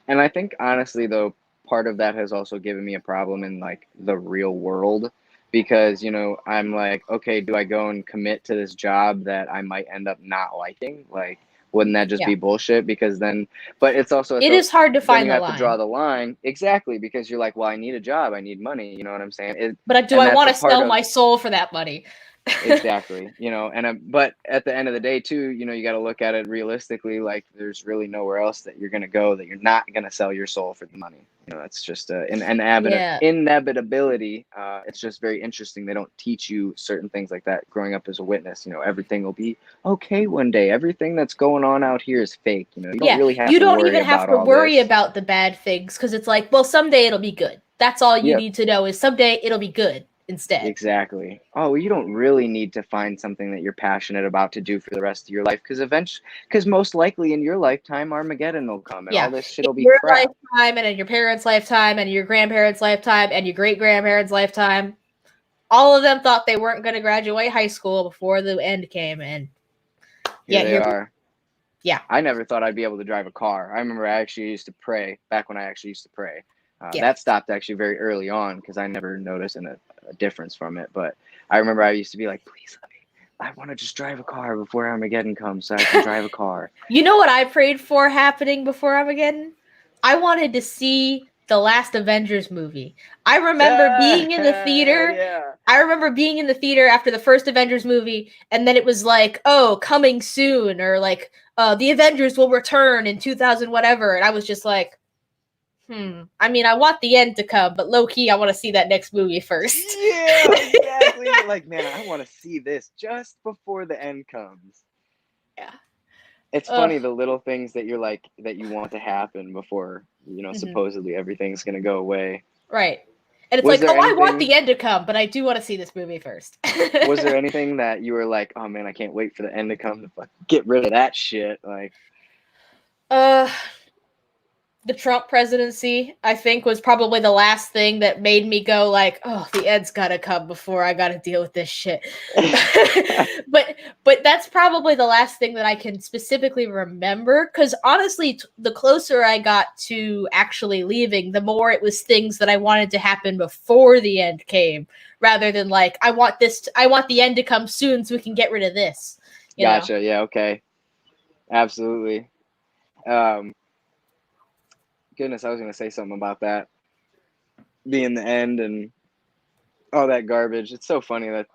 and I think honestly though, part of that has also given me a problem in like the real world because, I'm like, okay, do I go and commit to this job that I might end up not liking? Like, wouldn't that just Yeah. be bullshit? Because then, but it's also It is hard to then find you the have to draw line. the line exactly because you're like, well, I need a job, I need money. You know what I'm saying? But do And I that's want a to part sell of my soul for that money? exactly, but at the end of the day too, you got to look at it realistically. Like there's really nowhere else that you're going to go that you're not going to sell your soul for the money. It's just an Yeah. inevitability. It's just very interesting. They don't teach you certain things like that growing up as a witness. Everything will be okay one day. Everything that's going on out here is fake. You don't Yeah. really have You to don't worry even have about to all worry this. about the bad things because it's like, well, someday it'll be good. That's all you Yep. need to know, is someday it'll be good instead. Exactly. Oh, well, you don't really need to find something that you're passionate about to do for the rest of your life because most likely in your lifetime, Armageddon will come and all Yeah. this shit In will be your crap. lifetime and in your parents' lifetime and your grandparents' lifetime and your great grandparents' lifetime, all of them thought they weren't going to graduate high school before the end came, and Here yeah, they here. are. Yeah, I never thought I'd be able to drive a car. I remember I actually used to pray back when I actually used to pray. yeah. That stopped actually very early on because I never noticed a difference from it. But I remember I used to be like, please let me. I want to just drive a car before Armageddon comes so I can drive a car. You know what I prayed for happening before Armageddon? I wanted to see the last Avengers movie. I remember being in the Hell theater. yeah. I remember being in the theater after the first Avengers movie, and then it was like, oh, coming soon, or like, the Avengers will return in 2000 whatever, and I was just like, I mean, I want the end to come, but low key, I want to see that next movie first. Yeah, exactly. You're like, man, I want to see this just before the end comes. Yeah. It's Ugh. funny the little things that you're like that you want to happen before, Mhm. supposedly everything's gonna go away. Right. And it's Was like, there oh, I want anything the end to come, but I do want to see this movie first. was there anything that you were like, oh man, I can't wait for the end to come to get rid of that shit? Like, uh, the Trump presidency, I think, was probably the last thing that made me go like, oh, the end's gotta come before I gotta deal with this shit. but that's probably the last thing that I can specifically remember, because honestly, the closer I got to actually leaving, the more it was things that I wanted to happen before the end came, rather than like, I want the end to come soon so we can get rid of this. You know? Gotcha. Yeah. Okay. Absolutely. Goodness, I was gonna say something about that being the end and all that garbage. It's so funny that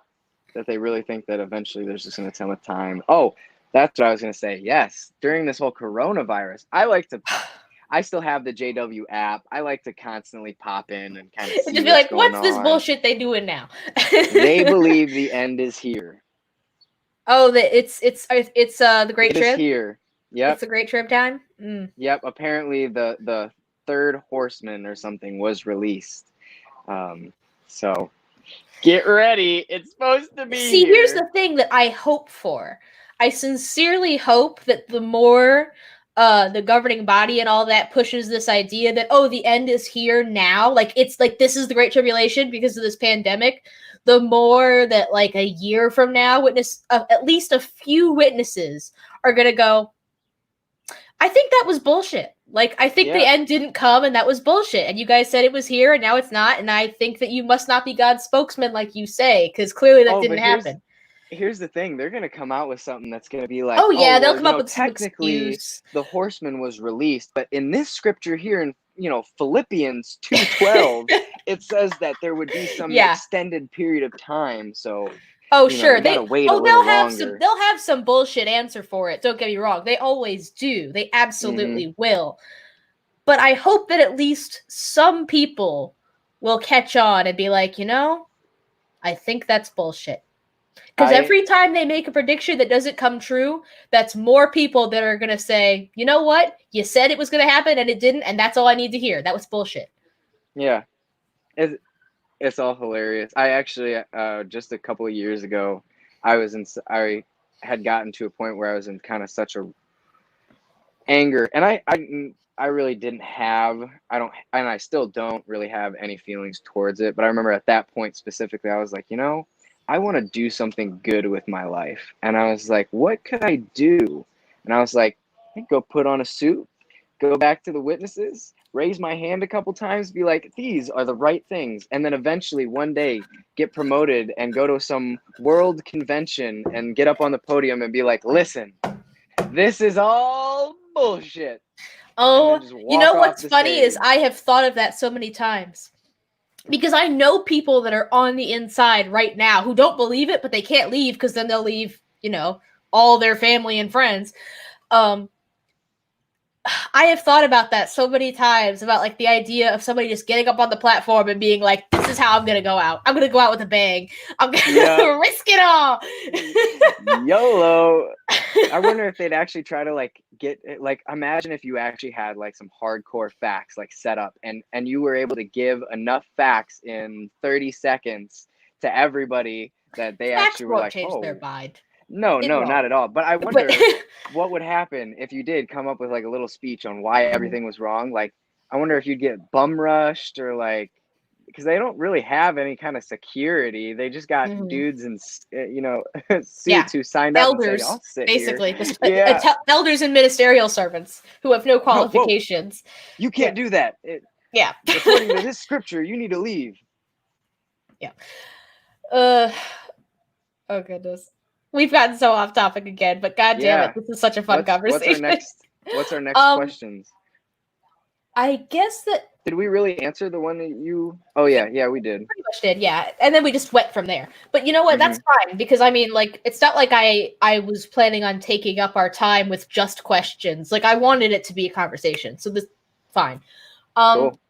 they really think that eventually there's just gonna come a time. Oh, that's what I was gonna say. Yes, during this whole coronavirus, I still have the JW app. I like to constantly pop in and kind of And see just be what's like, going what's this on. bullshit they doing now? They believe the end is here. Oh, that it's the Great It is Trib. here. It's Yep. the Great Trib time. Mm. Yep. Apparently, the third horseman or something was released. So get ready. It's supposed to be See, here. here's the thing that I hope for. I sincerely hope that the more the governing body and all that pushes this idea that, oh, the end is here now, like it's like this is the Great Tribulation because of this pandemic, the more that like a year from now, at least a few witnesses are gonna go, I think that was bullshit. Like, I think the end didn't come and that was bullshit. And you guys said it was here and now it's not. And I think that you must not be God's spokesman like you say, because clearly that didn't happen. Here's the thing. They're going to come out with something that's going to be like, oh, yeah, they'll well, come up with some technically excuse. the horseman was released. But in this scripture here in, Philippians 2:12, it says that there would be some extended period of time. So, oh, sure. They gotta wait a little longer. They'll have some bullshit answer for it. Don't get me wrong. They always do. They absolutely will. But I hope that at least some people will catch on and be like, I think that's bullshit. Because every time they make a prediction that doesn't come true, that's more people that are going to say, you know what? You said it was going to happen and it didn't, and that's all I need to hear. That was bullshit. Yeah. It's all hilarious. I actually, just a couple of years ago, I had gotten to a point where I was in kind of such a anger, and I really didn't have, and I still don't really have any feelings towards it. But I remember at that point specifically, I was like, I want to do something good with my life. And I was like, what could I do? And I was like, I'd go put on a suit, go back to the witnesses, raise my hand a couple times, be like, these are the right things. And then eventually one day get promoted and go to some world convention and get up on the podium and be like, listen, this is all bullshit. Oh, you know what's funny stage. is I have thought of that so many times. Because I know people that are on the inside right now who don't believe it, but they can't leave because then they'll leave, all their family and friends. I have thought about that so many times, about like the idea of somebody just getting up on the platform and being like, this is how I'm going to go out. I'm going to go out with a bang. I'm going to risk it all. YOLO. I wonder if they'd actually try to imagine if you actually had like some hardcore facts like set up and you were able to give enough facts in 30 seconds to everybody that they facts actually were won't like, change their mind. No, not at all. But I wonder what would happen if you did come up with like a little speech on why everything was wrong. Like, I wonder if you'd get bum rushed or like, because they don't really have any kind of security. They just got dudes in, suits who signed up elders, and said, I'll sit basically. here. Just elders and ministerial servants who have no qualifications. You can't do that. According to this scripture, you need to leave. Yeah. Oh, goodness. We've gotten so off topic again, but god damn it, this is such a fun conversation. What's our next questions? I guess that... Did we really answer the one that you... Oh, yeah, we did. Pretty much did, yeah. And then we just went from there. But you know what? That's fine, because, I mean, like, it's not like I was planning on taking up our time with just questions. Like, I wanted it to be a conversation, so this... Fine. Cool.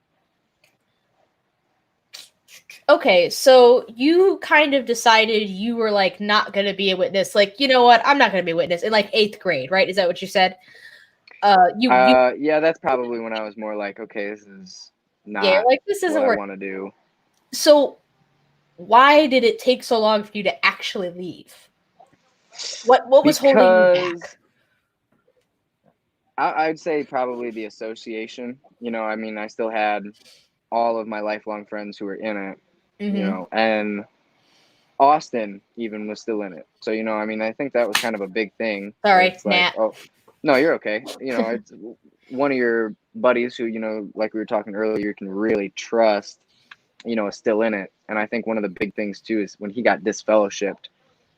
Okay, so you kind of decided you were, like, not going to be a witness. Like, you know what? I'm not going to be a witness. In, like, 8th grade, right? Is that what you said? Yeah, that's probably when I was more like, okay, this is not this isn't what I want to do. So, why did it take so long for you to actually leave? What was holding you back? I'd say probably the association. You know, I mean, I still had all of my lifelong friends who were in it. You Mm-hmm. know, and Austin even was still in it. So, you know, I mean, I think that was kind of a big thing where Sorry, it's like, Nat. oh, no, you're okay. You know, it's one of your buddies who, you know, like we were talking earlier, you can really trust, you know, is still in it. And I think one of the big things too is when he got disfellowshipped,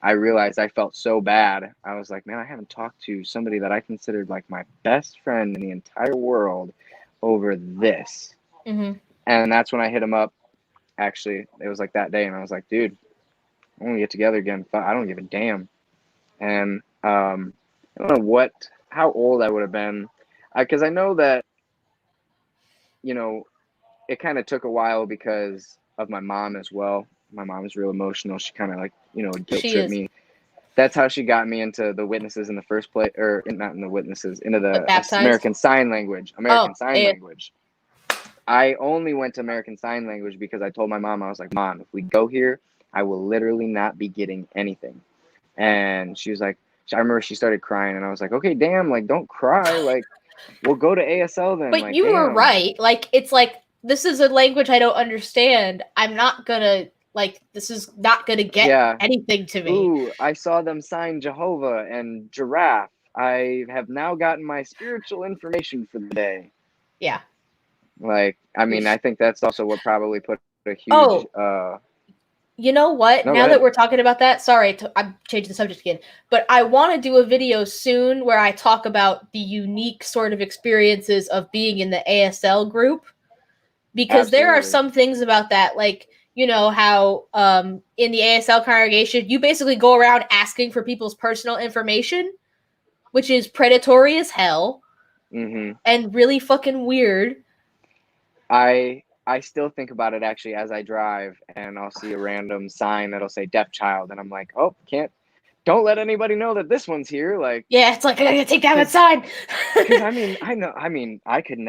I realized I felt so bad. I was like, man, I haven't talked to somebody that I considered like my best friend in the entire world over this. Mm-hmm. And that's when I hit him up. Actually, it was like that day, and I was like, dude, I want to get together again. I don't give a damn. And I don't know how old I would have been, because I know that, you know, it kind of took a while because of my mom as well. My mom is real emotional. She kind of like, you know, guilt She tripped is. me. That's how she got me into the witnesses in the first place, or not in the witnesses, into What, the baptized? American Sign Language. Oh, American Sign yeah. Language. I only went to American Sign Language because I told my mom, I was like, Mom, if we go here, I will literally not be getting anything. And she was like, I remember she started crying, and I was like, okay, damn, like, don't cry. Like, we'll go to ASL then. But Like, you were damn. right. Like, it's like, this is a language I don't understand. I'm not gonna, like, this is not gonna get Yeah. anything to me. Ooh, I saw them sign Jehovah and Giraffe. I have now gotten my spiritual information for the day. Yeah. Like, I mean, I think that's also what probably put a huge, Oh, you know what? no, go Now that ahead. we're talking about that, sorry, I'm changing the subject again, but I want to do a video soon where I talk about the unique sort of experiences of being in the ASL group, because there are Absolutely. some things about that, like, you know how in the ASL congregation you basically go around asking for people's personal information, which is predatory as hell Mm-hmm. and really fucking weird. I still think about it actually as I drive, and I'll see a random sign that'll say deaf child, and I'm like, oh, don't let anybody know that this one's here. Like, Yeah, it's like I gotta take that because outside. I mean, I couldn't,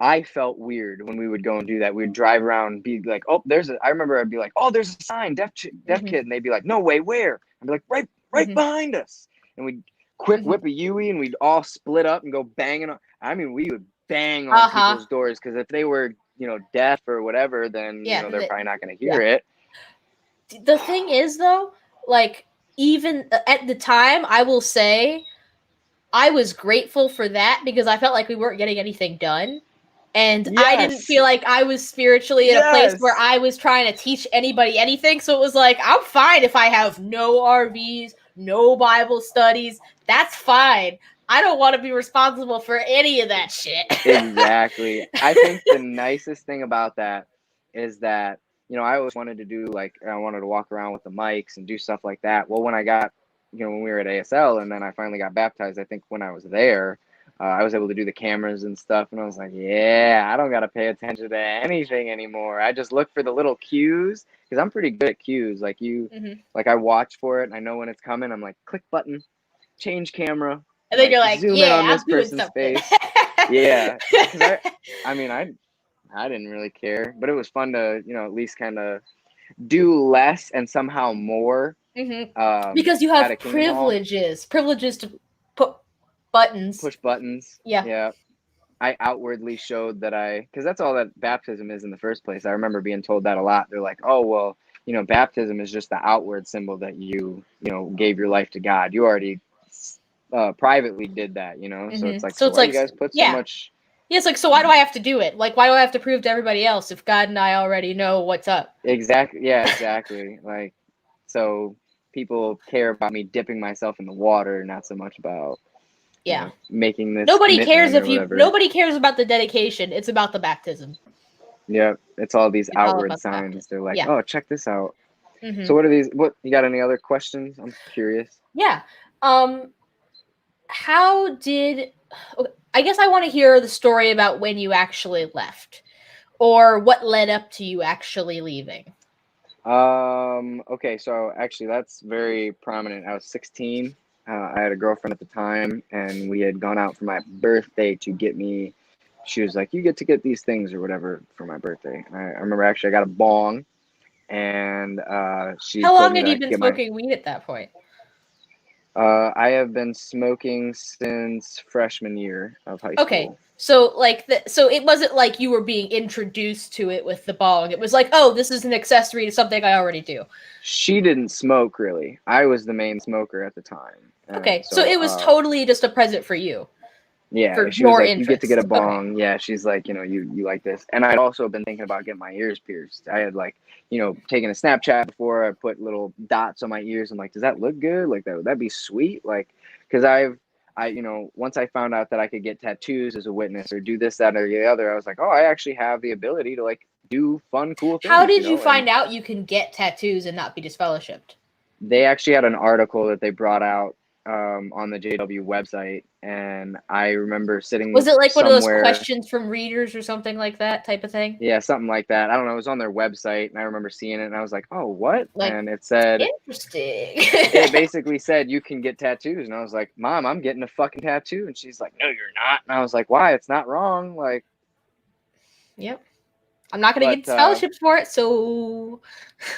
I felt weird when we would go and do that. We'd drive around, be like, oh, I remember I'd be like, oh, there's a sign, deaf Mm-hmm, kid. And they'd be like, no way, where? I'd be like, right mm-hmm, behind us. And we'd quick mm-hmm. whip a Yui, and we'd all split up and go banging on. I mean, we would bang on Uh-huh. people's doors because if they were, you know, deaf or whatever, then, you Yeah, know, they're probably not going to yeah. hear it. The thing is, though, like, even at the time, I will say I was grateful for that because I felt like we weren't getting anything done. And I didn't Yes. feel like I was spiritually in a place where Yes. I was trying to teach anybody anything. So it was like, I'm fine if I have no RVs, no Bible studies. That's fine. I don't want to be responsible for any of that shit. Exactly. I think the nicest thing about that is that, you know, I always wanted to do like, I wanted to walk around with the mics and do stuff like that. Well, when I got, you know, when we were at ASL and then I finally got baptized, I think when I was there, I was able to do the cameras and stuff. And I was like, yeah, I don't got to pay attention to anything anymore. I just look for the little cues because I'm pretty good at cues. Mm-hmm. Like I watch for it and I know when it's coming. I'm like, click button, change camera, And then like you're like, zoom in yeah, on I'm this doing person's something. face. Yeah, because I mean, I didn't really care, but it was fun to, you know, at least kind of do less and somehow more Mm-hmm. Because you at a have Kingdom Hall, privileges to put buttons. push buttons. Yeah. Yeah, I outwardly showed that because that's all that baptism is in the first place. I remember being told that a lot. They're like, oh, well, you know, baptism is just the outward symbol that you know, gave your life to God. You already privately did that, you know? So it's Mm-hmm. like, So so it's why do like, you guys put so yeah. much? Yeah, it's like, so why do I have to do it? Like, why do I have to prove to everybody else if God and I already know what's up? Exactly. Yeah, exactly. Like, so people care about me dipping myself in the water, not so much about, you Yeah. know, making this commitment or whatever. Nobody cares about the dedication. It's about the baptism. Yeah, it's all these It's all outward about the signs. baptism. They're like, Yeah. oh, check this out. Mm-hmm. So what are these? What you got? Any other questions? I'm curious. Yeah. Um, how did okay, I guess I want to hear the story about when you actually left or what led up to you actually leaving. Okay, so actually that's very prominent. I was 16. I had a girlfriend at the time, and we had gone out for my birthday to get me. She was like, "You get to get these things or whatever for my birthday." And I remember actually I got a bong, and she How told long me had that I you could been get my. smoking weed at that point? I have been smoking since freshman year of high Okay. school. So so it wasn't like you were being introduced to it with the bong. It was like, oh, this is an accessory to something I already do. She didn't smoke really. I was the main smoker at the time, and Okay. So so it was totally just a present for you, yeah, for she was your like, "You get to get a interest. Okay. bong." Yeah, she's like, you like this, and I'd also been thinking about getting my ears pierced. I had like, taken a Snapchat before. I put little dots on my ears. I'm like, does that look good? Like that would that be sweet? Like, because once I found out that I could get tattoos as a witness or do this, that, or the other, I was like, oh, I actually have the ability to like do fun, cool How things, did you and find out you can get tattoos and not be disfellowshipped? they actually had an article that they brought out on the JW website, and I remember Was sitting it like one of those somewhere. questions from readers or something like that type of thing? Yeah, something like that. I don't know. It was on their website, and I remember seeing it, and I was like, "Oh, what?" Like, And interesting. it basically said you can get tattoos, and I was like, "Mom, I'm getting a fucking tattoo," and she's like, "No, you're not." And I was like, "Why? It's not wrong." Like, Yep. I'm not going to but get scholarships for it, so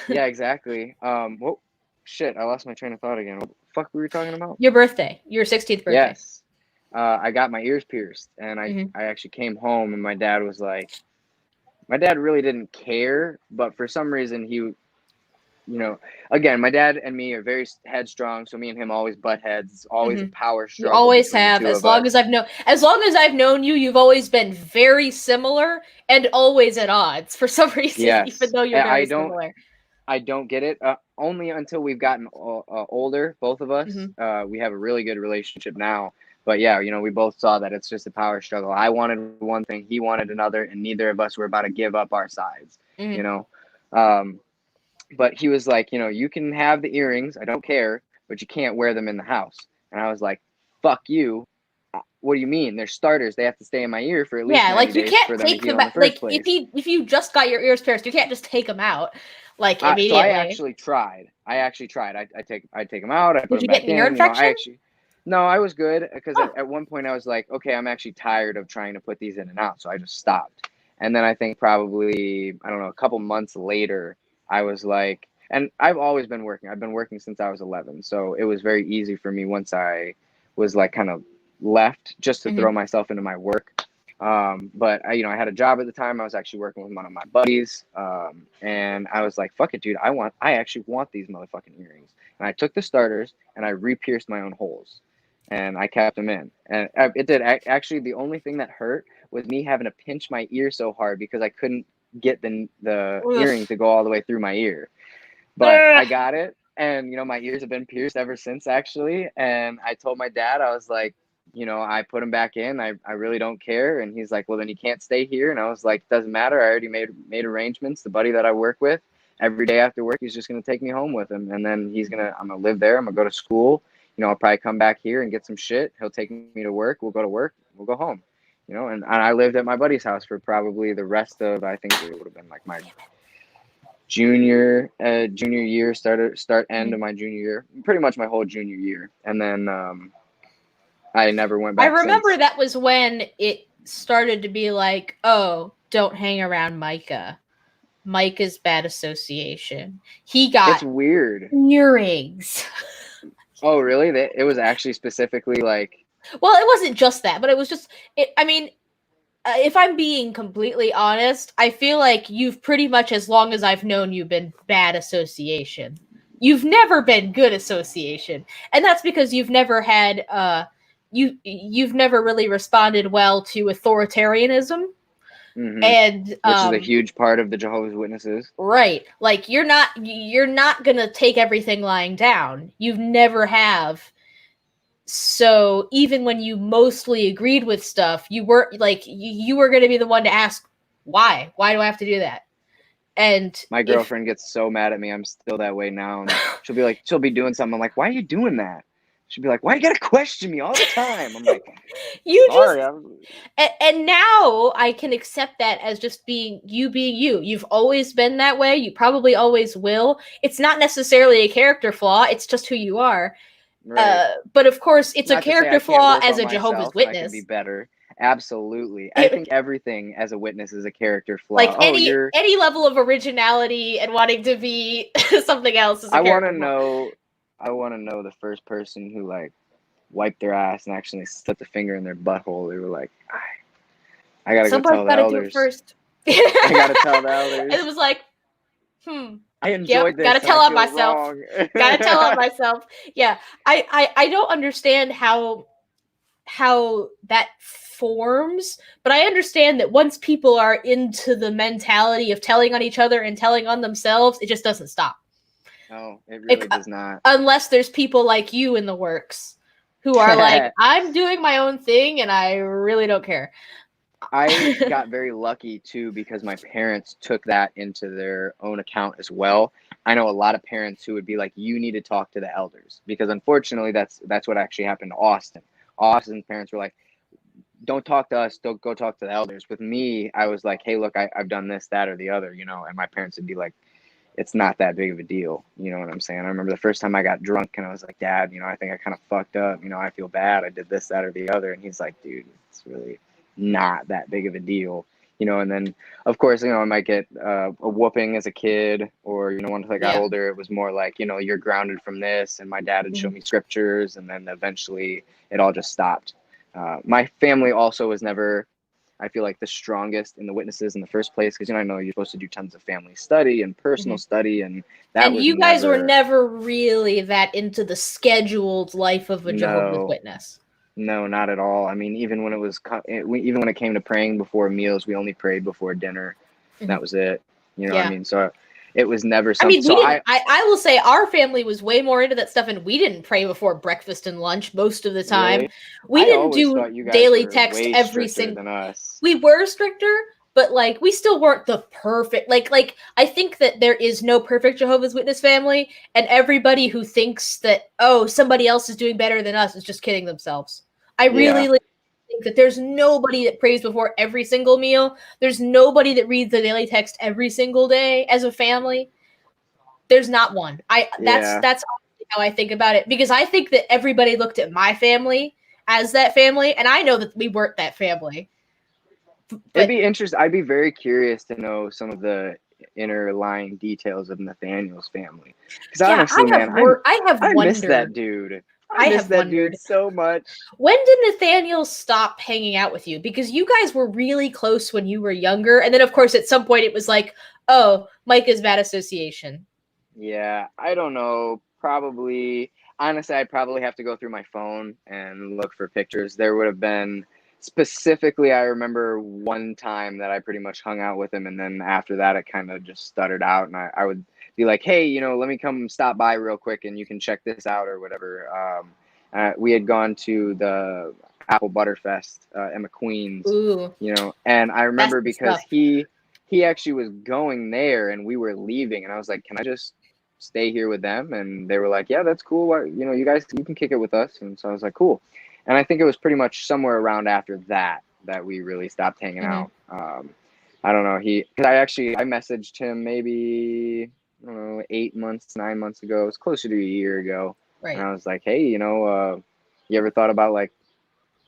yeah, exactly. Whoa, shit, I lost my train of thought again. What the fuck were we talking about? your birthday, your 16th birthday. Yes, I got my ears pierced, and I actually came home, and my dad really didn't care, but for some reason again, my dad and me are very headstrong, so me and him always butt heads. It's always a Mm-hmm. power You struggle always between the have. two of us. As long as I've known you, you've always been very similar and always at odds for some reason, even Yes, though you're I very don't, similar. I don't get it. Only until we've gotten older, both of us. Mm-hmm. We have a really good relationship now. But yeah, we both saw that it's just a power struggle. I wanted one thing, he wanted another, and neither of us were about to give up our sides. You Mm-hmm. know, um, but he was like, you can have the earrings, I don't care, but you can't wear them in the house. And I was like, fuck you. What do you mean? They're starters. They have to stay in my ear for at least Yeah, 90 like you days can't for them to take heal them in the out. first Like place. if you just got your ears pierced, you can't just take them out like So I immediately. actually tried. I take them out. I put Did them you get back an ear in. infection? No, I was good because Oh, at one point I was like, okay, I'm actually tired of trying to put these in and out. So I just stopped. And then I think probably, I don't know, a couple months later, I was like, and I've always been working. I've been working since I was 11. So it was very easy for me once I was like kind of left just to mm-hmm. throw myself into my work. But I had a job at the time. I was actually working with one of my buddies, and I was like, "Fuck it, dude! I actually want these motherfucking earrings." And I took the starters and I re-pierced my own holes, and I kept them in. And it did actually. The only thing that hurt was me having to pinch my ear so hard because I couldn't get the earring to go all the way through my ear. But I got it, and my ears have been pierced ever since actually. And I told my dad, I was like, I put them back in. I really don't care. And he's like, well, then you can't stay here. And I was like, doesn't matter. I already made arrangements. The buddy that I work with, every day after work, he's just gonna take me home with him, and then I'm gonna live there. I'm gonna go to school. I'll probably come back here and get some shit. He'll take me to work. We'll go to work. We'll go home. And I lived at my buddy's house for probably the rest of, I think it would have been like my junior year, start end of my junior year, pretty much my whole junior year. And then I never went I back remember since. that was when it started to be like, oh, don't hang around Micah. Micah's bad association. He It's got weird. earrings. Oh, really? It was actually specifically like, Well, it wasn't just that, but it was just it. I mean, if I'm being completely honest, I feel like you've pretty much, as long as I've known you, been bad association. You've never been good association, and that's because you've never had you've never really responded well to authoritarianism and which is a huge part of the Jehovah's Witnesses. right, like you're not gonna take everything lying down. You've never have. So even when you mostly agreed with stuff, you were like you were going to be the one to ask why do I have to do that. And My if girlfriend gets so mad at me. I'm still that way now, and she'll be doing something. I'm like, why are you doing that? She'll be like, why you gotta question me all the time? I'm like, you sorry. and now I can accept that as just being you. You've always been that way. You probably always will. It's not necessarily a character flaw. It's just who you are. Right. But of course, it's a Not to say I character can't flaw work as on a Jehovah's myself and I can be Witness. better. Absolutely. I think everything as a witness is a character flaw. Like Oh, you're any level of originality and wanting to be something else is a I want to character flaw. know I want to know the first person who like wiped their ass and actually slipped a finger in their butthole. They were like, I gotta go Somebody's tell the got to do it elders. first. I gotta tell the And it elders. was like, I yep, enjoyed gotta this and tell I on feel myself. wrong. Gotta tell on myself. Yeah, I don't understand how that forms, but I understand that once people are into the mentality of telling on each other and telling on themselves, it just doesn't stop. No, it If, really does not. unless there's people like you in the works who are like, I'm doing my own thing and I really don't care. I got very lucky too because my parents took that into their own account as well. I know a lot of parents who would be like, "You need to talk to the elders," because unfortunately, that's what actually happened to Austin. Austin's parents were like, "Don't talk to us. Don't go talk to the elders." With me, I was like, "Hey, look, I've done this, that, or the other," and my parents would be like, "It's not that big of a deal." You know what I'm saying? I remember the first time I got drunk and I was like, "Dad, I think I kind of fucked up. I feel bad. I did this, that, or the other." And he's like, "Dude, it's really not that big of a deal." And then of course, I might get a whooping as a kid, or once I got older, it was more like, you're grounded from this, and my dad would show me scriptures, and then eventually it all just stopped. My family also was never, I feel like, the strongest in the witnesses in the first place, because I know you're supposed to do tons of family study and personal study, and that And was you guys were never. never really that into the scheduled life of a Jehovah's No, Witness. no, not at all. I mean, even when it came to praying before meals, we only prayed before dinner. That was it. You know what I Yeah. mean? So it was never I something. mean, we So didn't. I will say our family was way more into that stuff, and we didn't pray before breakfast and lunch most of the time. really, We I didn't always do thought you guys daily were text way every stricter single. than us. We were stricter, but like we still weren't the perfect. Like I think that there is no perfect Jehovah's Witness family, and everybody who thinks that somebody else is doing better than us is just kidding themselves. I Yeah, really think that there's nobody that prays before every single meal. There's nobody that reads the daily text every single day as a family. There's not one. That's yeah. how I think about it, because I think that everybody looked at my family as that family, and I know that we weren't that family. It'd But be interesting. I'd be very curious to know some of the inner lying details of Nathaniel's family, because yeah, honestly, man, I have I miss that wondered. dude. I I miss have that dude wondered, so much. when did Nathaniel stop hanging out with you? Because you guys were really close when you were younger, and then of course at some point it was like, oh, Micah's bad association. Yeah, I don't know. Probably, honestly, I'd probably have to go through my phone and look for pictures. There would have been specifically, I remember one time that I pretty much hung out with him, and then after that, it kind of just stuttered out, and I would be like, hey, let me come stop by real quick and you can check this out or whatever. We had gone to the Apple Butterfest at McQueen's, Ooh, and I that's remember the because stuff. he actually was going there and we were leaving, and I was like, can I just stay here with them? And they were like, yeah, that's cool. You can kick it with us. And so I was like, cool. And I think it was pretty much somewhere around after that we really stopped hanging out. I don't know. Because I messaged him maybe, I don't know, 8 months, 9 months ago. It was closer to a year ago. And Right. I was like, hey, you ever thought about like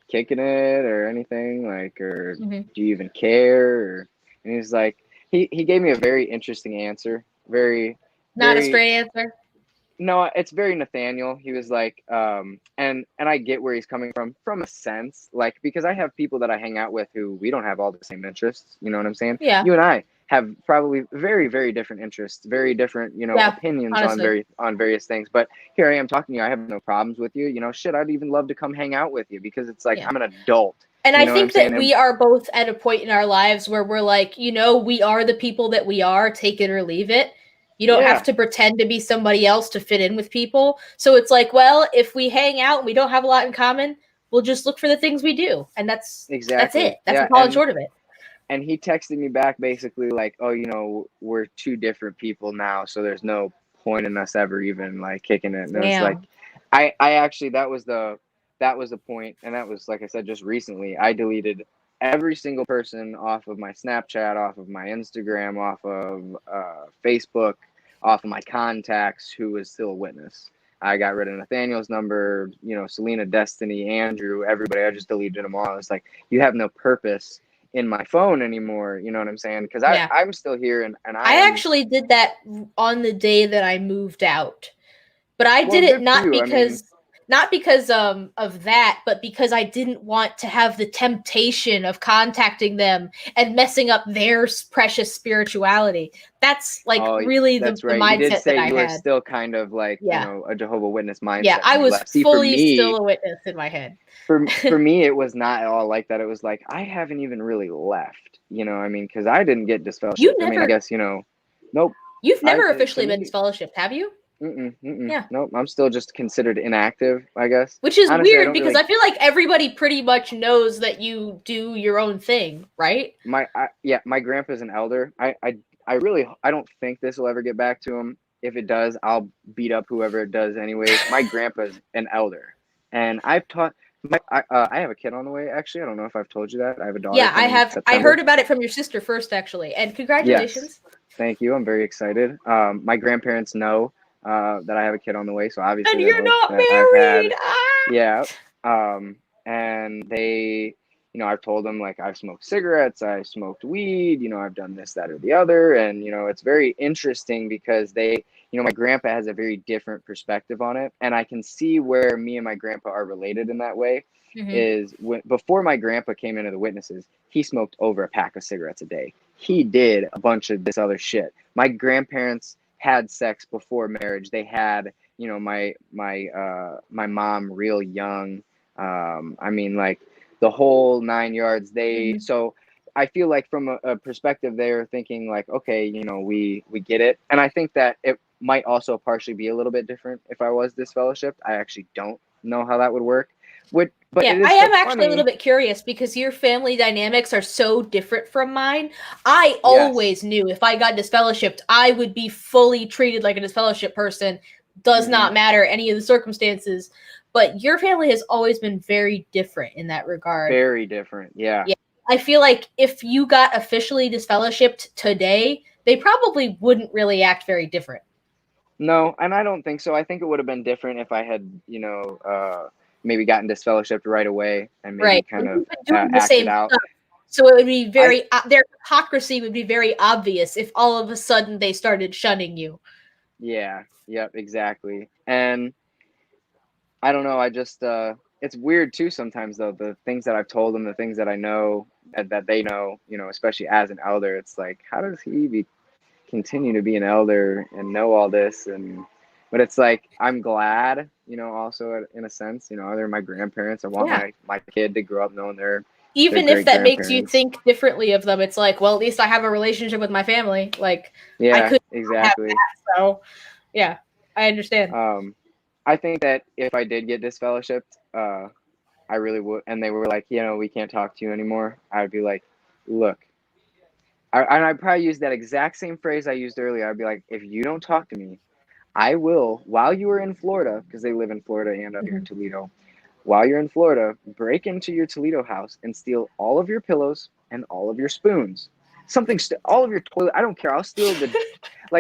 kicking it or anything? Like, or do you even care? And he's like, he gave me a very interesting answer. Very, Not a very. straight answer. No, it's very Nathaniel. He was like, and I get where he's coming from a sense, like, because I have people that I hang out with who we don't have all the same interests. You know what I'm saying? Yeah. You and I have probably very, very different interests, very different, Yeah. opinions Honestly. on various things. But here I am talking to you. I have no problems with you. Shit, I'd even love to come hang out with you because it's like Yeah. I'm an adult. And You I know what I'm think that saying? we are both at a point in our lives where we're like, we are the people that we are, take it or leave it. You don't have Yeah, to pretend to be somebody else to fit in with people. So it's like, well, if we hang out and we don't have a lot in common, we'll just look for the things we do. And that's exactly. it. That's the Yeah, tall and short of it. and he texted me back basically like, oh, we're two different people now, so there's no point in us ever even like kicking it. And it was like, Damn. I actually, that was the point, and that was, like I said, just recently I deleted every single person off of my Snapchat, off of my Instagram, off of Facebook, off of my contacts who was still a witness. I got rid of Nathaniel's number, Selena, Destiny, Andrew, everybody. I just deleted them all. It's like, you have no purpose in my phone anymore. You know what I'm saying? Because Yeah. I'm still here, and I I am. actually did that on the day that I moved out. But I Well, did it good for you. I mean, not because of that, but because I didn't want to have the temptation of contacting them and messing up their precious spirituality. That's like oh, really that's the right. You did mindset that say I you were had. still kind of like, Yeah. a Jehovah Witness Yeah, mindset I when you was left. See, for fully still me, a witness in my head. for me, it was not at all like that. It was like I haven't even really left. I mean, because I didn't get You disfellowshipped. I mean, I never guess nope. you've never To officially been me, disfellowshipped, have you? Yeah. nope. I'm still just considered inactive, I guess. Which is Honestly, I weird don't because really I feel like everybody pretty much knows that you do your own thing, right? yeah, my grandpa's an elder. I really I don't think this will ever get back to him. If it does, I'll beat up whoever it does anyways. My grandpa's an elder, and I've taught I have a kid on the way. Actually, I don't know if I've told you that. I have a daughter Yeah, I coming in have. I heard September. about it from your sister first, actually. And Yes, congratulations. thank you. I'm very excited. My grandparents know that I have a kid on the way, so And obviously they you're know not that I've married. had. Ah! Yeah. And they, I've told them like I've smoked cigarettes, I've smoked weed, I've done this, that, or the other. And, it's very interesting because my grandpa has a very different perspective on it. And I can see where me and my grandpa are related in that way. Mm-hmm. Is before my grandpa came into the witnesses, he smoked over a pack of cigarettes a day. He did a bunch of this other shit. My grandparents had sex before marriage. They had, my mom real young. I mean, like the whole 9 yards. Mm-hmm. So I feel like from a perspective, they're thinking like, okay, we get it. And I think that it might also partially be a little bit different if I was disfellowshipped. I actually don't know how that would work. But Yeah, it I is am so actually a little funny. bit curious because your family dynamics are so different from mine. I Yes, always knew if I got disfellowshipped, I would be fully treated like a disfellowship person. Does hmm not matter any of the circumstances. But your family has always been very different in that regard. very different. Yeah. Yeah. I feel like if you got officially disfellowshipped today, they probably wouldn't really act very different. No, and I don't think so. I think it would have been different if I had, maybe gotten disfellowshipped right away and maybe Right. kind Like of you've been doing the acted same out. stuff. So it would be I very their hypocrisy would be very obvious if all of a sudden they started shunning you. Yeah, yep, exactly. And I don't know. I just it's weird too sometimes though. The things that I've told them, the things that I know that they know, especially as an elder. It's like, how does he continue to be an elder and know all this? But it's like I'm glad, also in a sense, they're my grandparents. I want Yeah. my kid to grow up knowing their Even if great that makes you grandparents. think differently of them, it's like, well, at least I have a relationship with my family. Like I Yeah, could not have exactly. that. So yeah, I understand. Um, I think that if I did get disfellowshipped, I really would, and they were like, we can't talk to you anymore. I would be like, look, and I'd probably use that exact same phrase I used earlier. I'd be like, if you don't talk to me, I will, while you are in Florida, because they live in Florida and up here in Mhm. Toledo, while you're in Florida, break into your Toledo house and steal all of your pillows and all of your spoons. All of your toilet. I don't care. I'll steal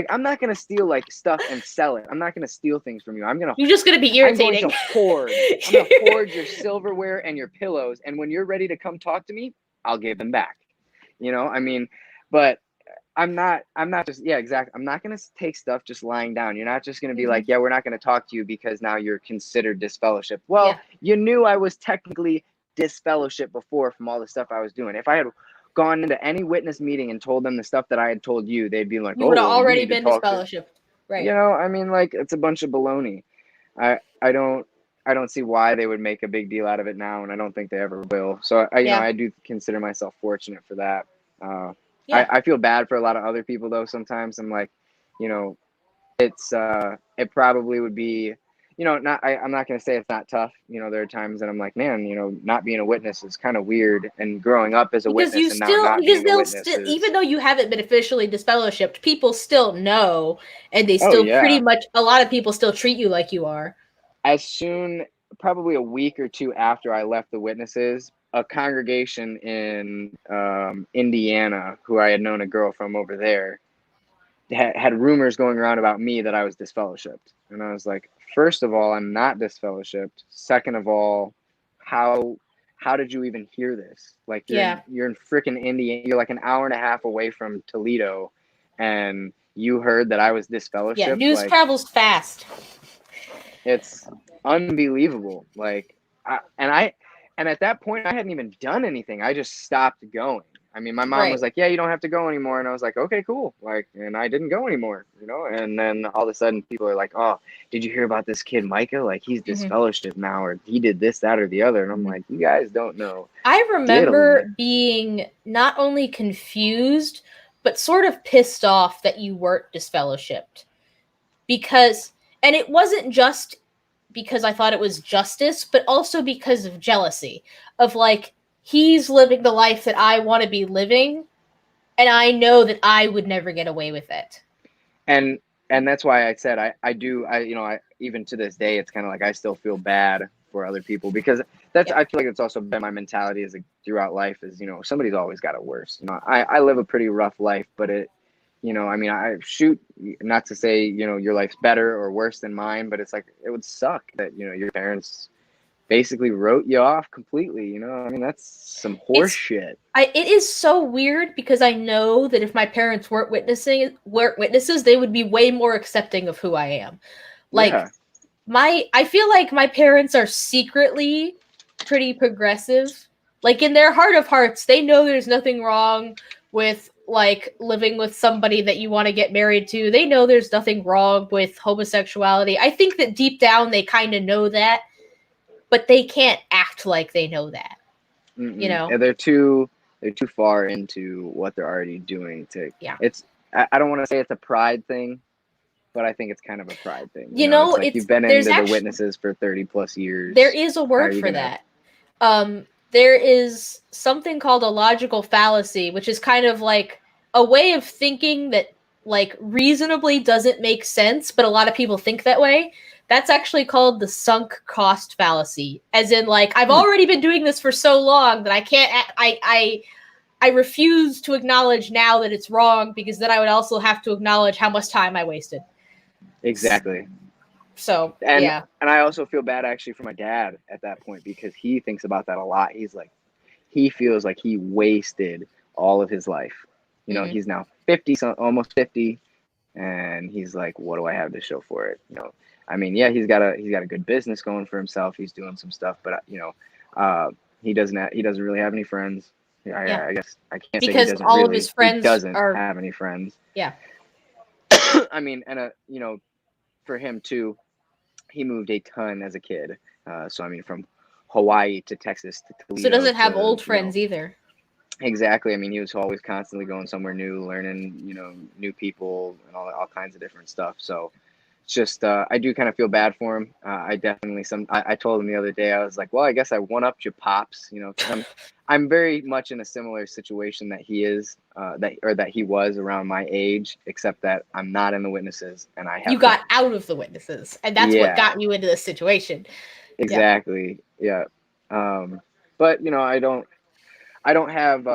I'm not going to steal like stuff and sell it. I'm not going to steal things from you. You're just gonna be I'm going to irritating. hoard. I'm going to hoard your silverware and your pillows. And when you're ready to come talk to me, I'll give them back. I mean, but I'm not just, yeah, exactly. I'm not going to take stuff just lying down. You're not just going to be like, Mhm. yeah, we're not going to talk to you because now you're considered disfellowship. Well, Yeah. you knew I was technically disfellowship before from all the stuff I was doing. If I had gone into any witness meeting and told them the stuff that I had told you, they'd be like, You oh, would have well, you already need to been talk to, disfellowshipped. Right. I mean, like, it's a bunch of baloney. I, I don't, I don't see why they would make a big deal out of it now, and I don't think they ever will. So Yeah. I do consider myself fortunate for that. Uh, Yeah. I feel bad for a lot of other people though. Sometimes I'm like, you know, it probably would be, not I'm not gonna say it's not tough. There are times that I'm like, man, not being a witness is kind of weird, and growing up as a witness and now not Because being a they'll witness still, is, even though you haven't been officially disfellowshipped, people still know, and they oh still pretty yeah. much a lot of people still treat you like you are. As soon, probably a week or two after I left the witnesses, a congregation in Indiana, who I had known a girl from over there, had rumors going around about me that I was disfellowshipped. And I was like, first of all, I'm not disfellowshipped. Second of all, how did you even hear this? Like Yeah. you're in freaking Indiana. You're like an hour and a half away from Toledo, and you heard that I was Yeah. disfellowshipped. News Like, travels fast. It's unbelievable. Like, and at that point, I hadn't even done anything. I just stopped going. I mean, my mom Right. was like, "Yeah, you don't have to go anymore," and I was like, "Okay, cool." Like, and I didn't go anymore, And then all of a sudden, people are like, "Oh, did you hear about this kid, Micah? Like, he's Mhm. disfellowship now, or he did this, that, or the other." And I'm Mhm. like, "You guys don't know I diddly." remember being not only confused, but sort of pissed off that you weren't disfellowshipped. Because, and it wasn't just because I thought it was justice, but also because of jealousy. Of like, he's living the life that I want to be living, and I know that I would never get away with it. and and that's why I said I do I even to this day it's kind of like I still feel bad for other people because that's Yeah. I feel like it's also been my mentality as throughout life is somebody's always got it worse. I live a pretty rough life, but I mean I shoot, not to say your life's better or worse than mine, but it's like it would suck that your parents basically wrote you off completely. I mean that's some horse It's shit. it is so weird because I know that if my parents weren't witnesses, they would be way more accepting of who I am. Like, Yeah. I feel like my parents are secretly pretty progressive. Like, in their heart of hearts, they know there's nothing wrong with like living with somebody that you want to get married to. They know there's nothing wrong with homosexuality. I think that deep down they kind of know that, but they can't act like they know that, you Mm-mm. know? Yeah, they're too far into what they're already doing to Yeah. it's I don't want to say it's a pride thing, but I think it's kind of a pride thing. It's like It's you've been there's into the actually witnesses for 30 plus there years. is a How are word you for gonna that. There is something called a logical fallacy, which is kind of like a way of thinking that like reasonably doesn't make sense, but a lot of people think that way. That's actually called the sunk cost fallacy. As in, like, I've hmm, already been doing this for so long that I can't I refuse to acknowledge now that it's wrong because then I would also have to acknowledge how much time I wasted. exactly. So, And yeah. and I also feel bad actually for my dad at that point because he thinks about that a lot. He's like he feels like he wasted all of his life. Mhm. He's now 50, almost 50, and he's like, what do I have to show for it? I mean, yeah, he's got a good business going for himself. He's doing some stuff, but he doesn't really have any friends. Yeah. I guess I can't say he Because doesn't all of really. his He friends doesn't are, have any friends. yeah. I mean, and for him too, he moved a ton as a kid. So I mean, from Hawaii to Texas to So Toledo doesn't have to old friends either. exactly. I mean, he was always constantly going somewhere new, learning new people and all kinds of different stuff. So it's just I do kind of feel bad for him. I definitely I told him the other day I was like, well, I guess I one upped your pops, because I'm very much in a similar situation that he is that he was around my age, except that I'm not in the witnesses and I You have got friends. out of the witnesses, and that's what Yeah, got you into this situation. Yeah. exactly. Yeah. But I don't have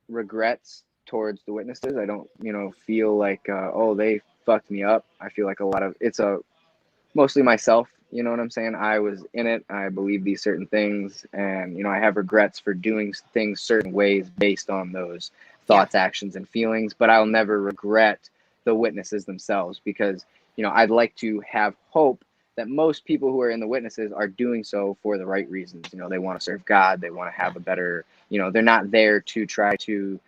regrets towards the witnesses. I don't feel like oh they fucked me up. I feel like a lot of it's a mostly myself. You know what I'm saying? I was in it. I believe these certain things, and I have regrets for doing things certain ways based on those Yeah. thoughts, actions, and feelings. But I'll never regret the witnesses themselves because I'd like to have hope that most people who are in the witnesses are doing so for the right reasons. They want to serve God. They want to Yeah. have a better. They're not there to try to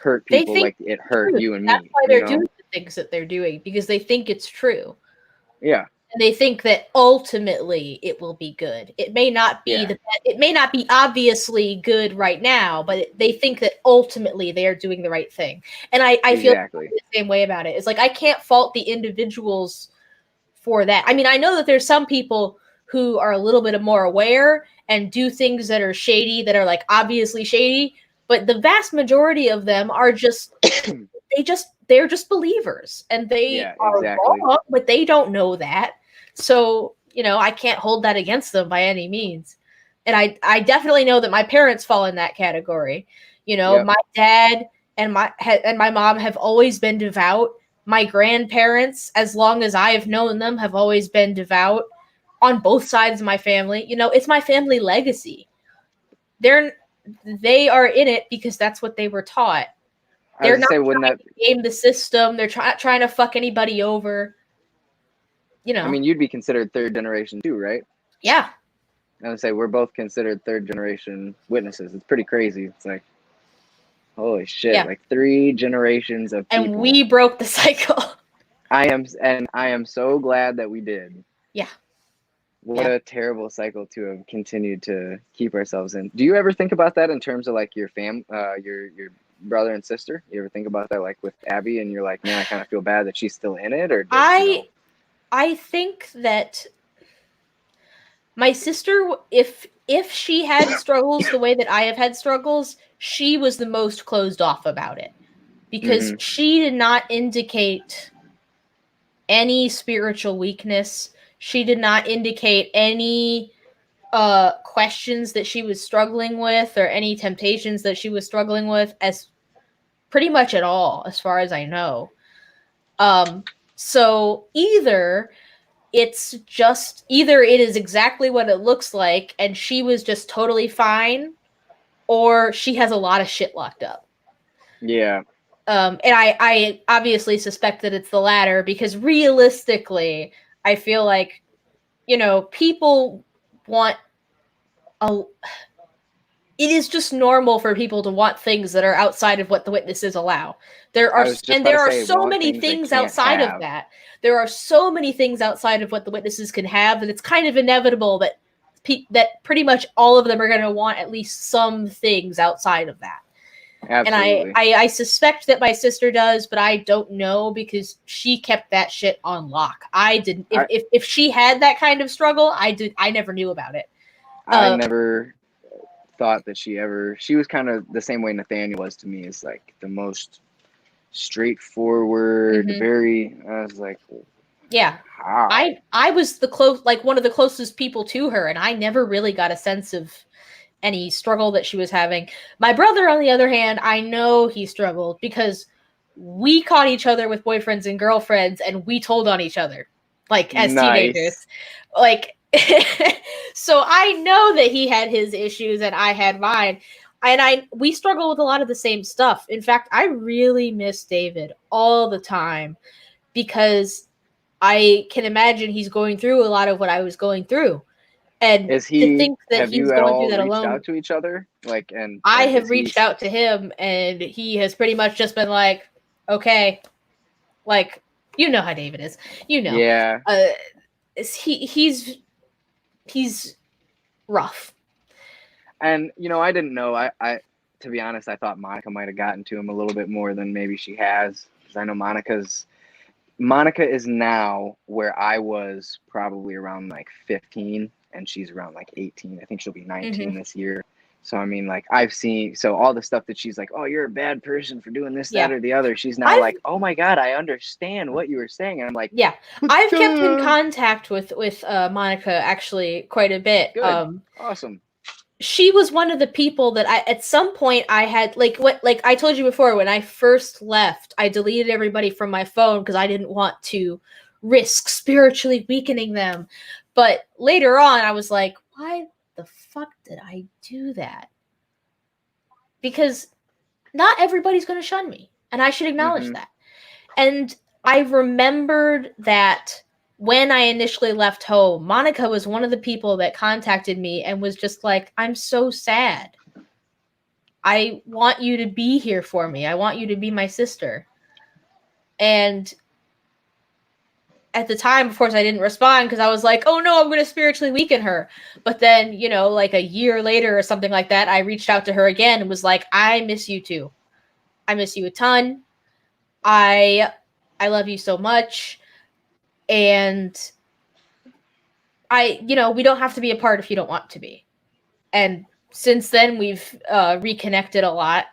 hurt They people think like it it's hurt true. you and That's me. why they're doing the things that they're doing, because they think it's true. Yeah, And they think that ultimately it will be good. yeah, It may not be obviously good right now, but they think that ultimately they are doing the right thing. And I feel exactly. the same way about it. It's like I can't fault the individuals for that. I mean, I know that there's some people who are a little bit more aware and do things that are shady, that are like obviously shady, but the vast majority of them are just they're just believers and they Yeah, are exactly. wrong, but they don't know that. So, I can't hold that against them by any means. And I definitely know that my parents fall in that category. Yep. My dad and my mom have always been devout. My grandparents, as long as I have known them, have always been devout on both sides of my family. It's my family legacy. They're they are in it because that's what they were taught. I was They're gonna not say, wouldn't trying that to game the system. They're trying to fuck anybody over. you I know, mean, you'd be considered third generation too, right? yeah, I would say we're both considered third generation witnesses. It's pretty crazy. It's like, holy shit, yeah. like 3 generations of And people. we broke the cycle. I am so glad that we did. Yeah, What yeah. a terrible cycle to have continued to keep ourselves in. Do you ever think about that in terms of like your brother and sister? You ever think about that like with Abby, and you're like, man, I kind of feel bad that she's still in it, or did you I know? I think that my sister, if she had struggles the way that I have had struggles, she was the most closed off about it because Mm-hmm. she did not indicate any spiritual weakness. She did not indicate any questions that she was struggling with or any temptations that she was struggling with as pretty much at all as far as I know. Um so either it is exactly what it looks like and she was just totally fine, or she has a lot of shit locked up. Yeah, And I obviously suspect that it's the latter because realistically, I feel like, people want a it is just normal for people to want things that are outside of what the witnesses allow. I was just And about to there are say so want many things they things can't outside of have. that. There are so many things outside of what the witnesses can have that it's kind of inevitable that that pretty much all of them are going to want at least some things outside of that. And Absolutely. I suspect that my sister does, but I don't know because she kept that shit on lock. I didn't. I If she had that kind of struggle, I never knew about it. I Uh, never thought that she was kind of the same way Nathaniel was to me. Is like the most straightforward, mhm. very. I was like, Yeah. how? I was one of the closest people to her, and I never really got a sense of any struggle that she was having. My brother, on the other hand, I know he struggled because we caught each other with boyfriends and girlfriends and we told on each other, like as teenagers. Nice. Like so I know that he had his issues and I had mine. And we struggle with a lot of the same stuff. In fact, I really miss David all the time because I can imagine he's going through a lot of what I was going through. And Is to he? think that Have he's you at going through all that reached alone, out to each other? Like, I and is have he? reached out to him and he has pretty much just been like, okay, like, you know how David is. You know. Yeah. Uh he's rough. And I didn't know. I to be honest, I thought Monica might have gotten to him a little bit more than maybe she has, because I know Monica is now where I was probably around like 15, and she's around like 18. I think she'll be 19 Mhm. this year. So I mean, like I've seen all the stuff that she's like, oh, you're a bad person for doing this, that, Yeah. or the other. She's now I've like, oh my god, I understand what you were saying, and I'm like, yeah. I've kept in contact with Monica actually quite a bit. good, awesome, She was one of the people that I at some point I had like I told you before, when I first left, I deleted everybody from my phone because I didn't want to risk spiritually weakening them. But later on I was like, why the fuck did I do that? Because not everybody's going to shun me, and I should acknowledge mm-hmm. that. And I remembered that when I initially left home, Monica was one of the people that contacted me and was just like, I'm so sad. I want you to be here for me. I want you to be my sister. And at the time, of course, I didn't respond because I was like, oh no, I'm going to spiritually weaken her. But then, like a year later or something like that, I reached out to her again and was like, I miss you too. I miss you a ton. I love you so much. And we don't have to be apart if you don't want to be. And since then, we've reconnected a lot.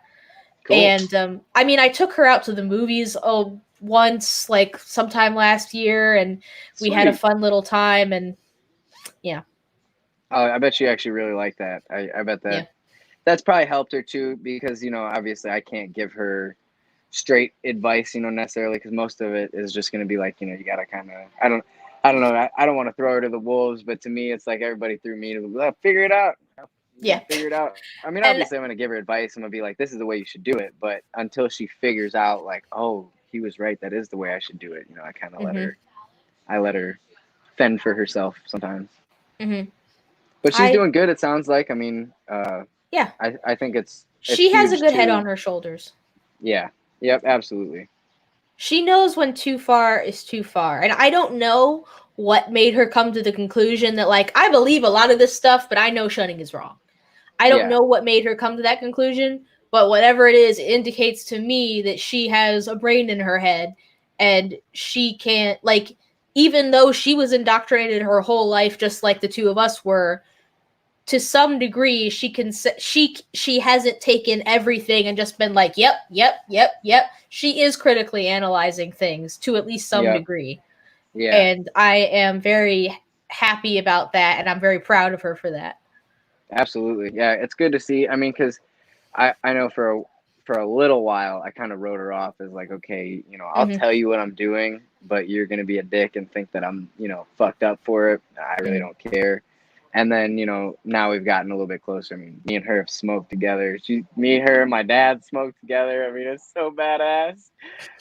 Cool. And I mean, I took her out to the movies once, like sometime last year, and we had a Sweet. fun little time. And yeah, I bet she actually really liked that. I bet yeah, that's probably helped her too, because obviously I can't give her straight advice, necessarily, because most of it is just going to be like, you gotta kind of, I don't know, I don't want to throw her to the wolves, but to me it's like everybody threw me to the figure it out. You yeah. gotta figure it out. I mean, And obviously I'm gonna give her advice. I'm gonna be like, this is the way you should do it, but until she figures out like, oh, he was right, that is the way I should do it, I kind of mhm. let her fend for herself sometimes. Mm-hmm. But she's I doing good. It sounds like. I mean, Yeah, I think it's she has a huge good head on too. her shoulders. Yeah. Yep. Absolutely. She knows when too far is too far. And I don't know what made her come to the conclusion that, like, I believe a lot of this stuff, but I know shunning is wrong. I don't Yeah. know what made her come to that conclusion, but whatever it is, it indicates to me that she has a brain in her head and she can't, like, even though she was indoctrinated her whole life just like the two of us were, to some degree she hasn't taken everything and just been like, yep, yep, yep, yep. She is critically analyzing things to at least some Yep. degree, Yeah. and I am very happy about that, and I'm very proud of her for that. Absolutely. Yeah. It's good to see. I mean, because I know for a little while I kind of wrote her off as like, okay, I'll Mm-hmm. tell you what I'm doing, but you're gonna be a dick and think that I'm fucked up for it. I really Mm-hmm. don't care. And then now we've gotten a little bit closer. I mean, me and her have smoked together. Me, her, my dad smoked together. I mean, it's so badass.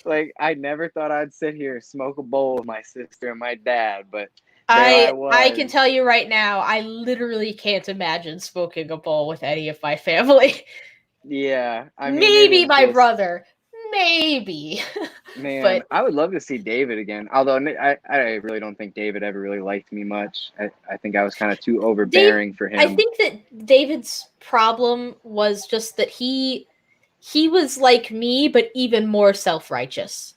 Like I never thought I'd sit here smoke a bowl with my sister and my dad, but there I I can was. tell you right now, I literally can't imagine smoking a bowl with any of my family. Yeah, I mean, it Maybe is my just. brother, maybe, Man, but I would love to see David again. Although I really don't think David ever really liked me much. I think I was kind of too Dave, overbearing for I him. think that David's problem was just that he was like me, but even more self-righteous.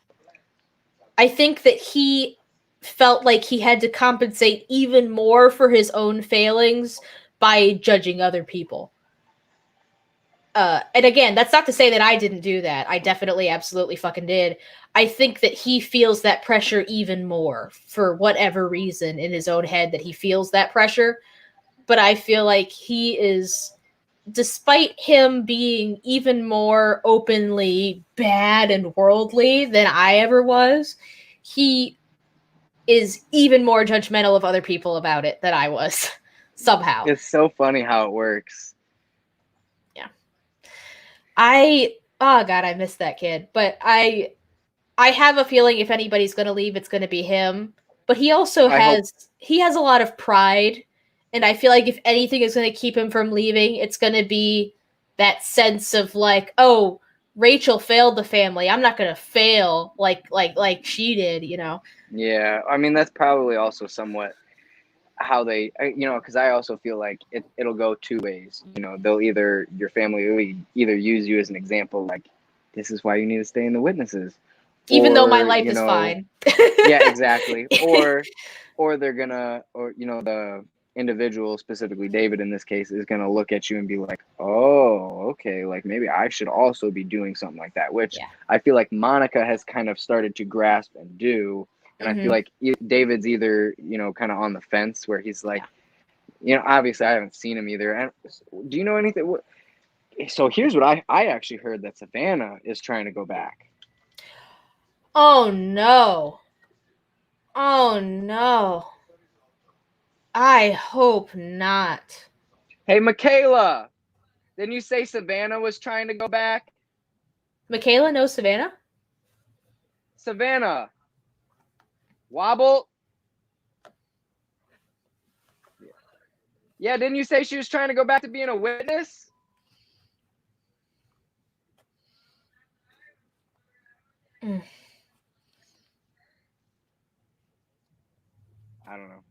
I think that he felt like he had to compensate even more for his own failings by judging other people. And again, that's not to say that I didn't do that. I definitely, absolutely fucking did. I think that he feels that pressure even more for whatever reason in his own head that he feels that pressure. But I feel like he is, despite him being even more openly bad and worldly than I ever was, he is even more judgmental of other people about it than I was somehow. It's so funny how it works. Yeah. Oh god, I miss that kid. But I have a feeling if anybody's going to leave it's going to be him. But I hope. he has a lot of pride, and I feel like if anything is going to keep him from leaving, it's going to be that sense of like, oh, Rachel failed the family. I'm not going to fail like she did, you know. Yeah, I mean that's probably also somewhat how they, because I also feel like it'll go two ways. They'll either your family will either use you as an example, like this is why you need to stay in the witnesses, Even though my or life is fine. yeah, exactly. Or they're gonna, or the individual, specifically David in this case, is gonna look at you and be like, "Oh, okay, like maybe I should also be doing something like that." Which Yeah. I feel like Monica has kind of started to grasp and do, and I feel Mhm. like David's either kind of on the fence where he's like, Yeah. obviously I haven't seen him either. And do you know anything? So here's what I actually heard that Savannah is trying to go back. Oh no. Oh no. I hope not. Hey, Michaela, didn't you say Savannah was trying to go back? Michaela knows Savannah? Savannah, wobble. Yeah, didn't you say she was trying to go back to being a witness? Mm. I don't know.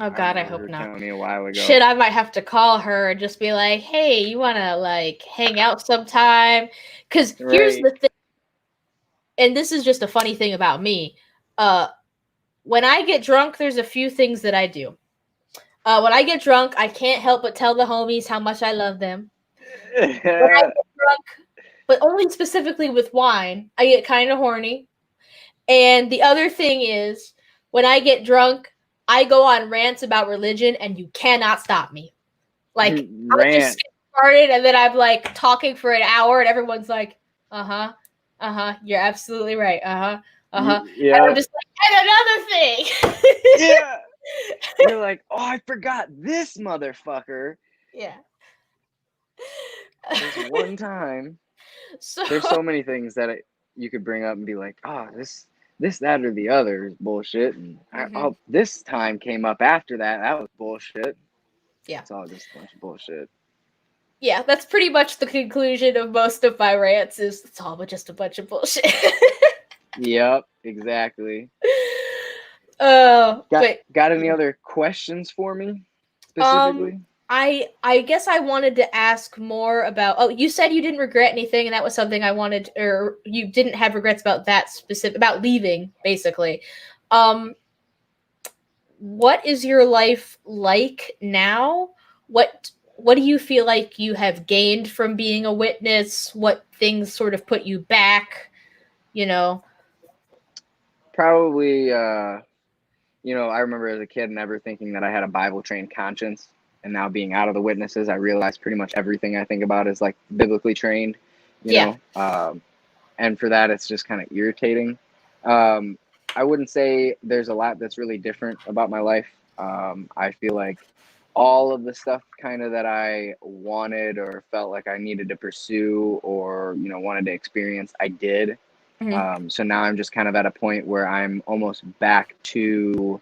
Oh I god, I remember hope her not. telling me a while ago. Shit, I might have to call her and just be like, "Hey, you want to like hang out sometime?" Cuz here's Right. the thing, and this is just a funny thing about me. Uh when I get drunk, there's a few things that I do. When I get drunk, I can't help but tell the homies how much I love them. When I get drunk, but only specifically with wine, I get kind of horny. And the other thing is, when I get drunk, I go on rants about religion, and you cannot stop me. Like, I'll just Rant. get started, and then I'm like talking for an hour, and everyone's like, you're absolutely right, And I'm Yeah. just like, and another thing. Yeah. You're like, oh, I forgot this motherfucker. Yeah. This one time. So, There's so many things that you could bring up and be like, oh, this. this, that, or the other is bullshit. And Hmm. this time came up after that. That was bullshit. Yeah. It's all just a bunch of bullshit. Yeah, that's pretty much the conclusion of most of my rants is it's all but just a bunch of bullshit. Yep, exactly. Got But got any yeah. other questions for me Um specifically? I guess I wanted to ask more about, oh, you said you didn't regret anything, and that was something I wanted, or you didn't have regrets about that specific, about leaving basically. Um what is your life like now? What do you feel like you have gained from being a witness? What things sort of put you back, you know? Probably, I remember as a kid never thinking that I had a Bible trained conscience. And now being out of the witnesses, I realize pretty much everything I think about is like biblically trained, you Yeah. know. And for that, it's just kind of irritating. Um, I wouldn't say there's a lot that's really different about my life. I feel like all of the stuff kind of that I wanted or felt like I needed to pursue or, wanted to experience, I did. Mhm. So now I'm just kind of at a point where I'm almost back to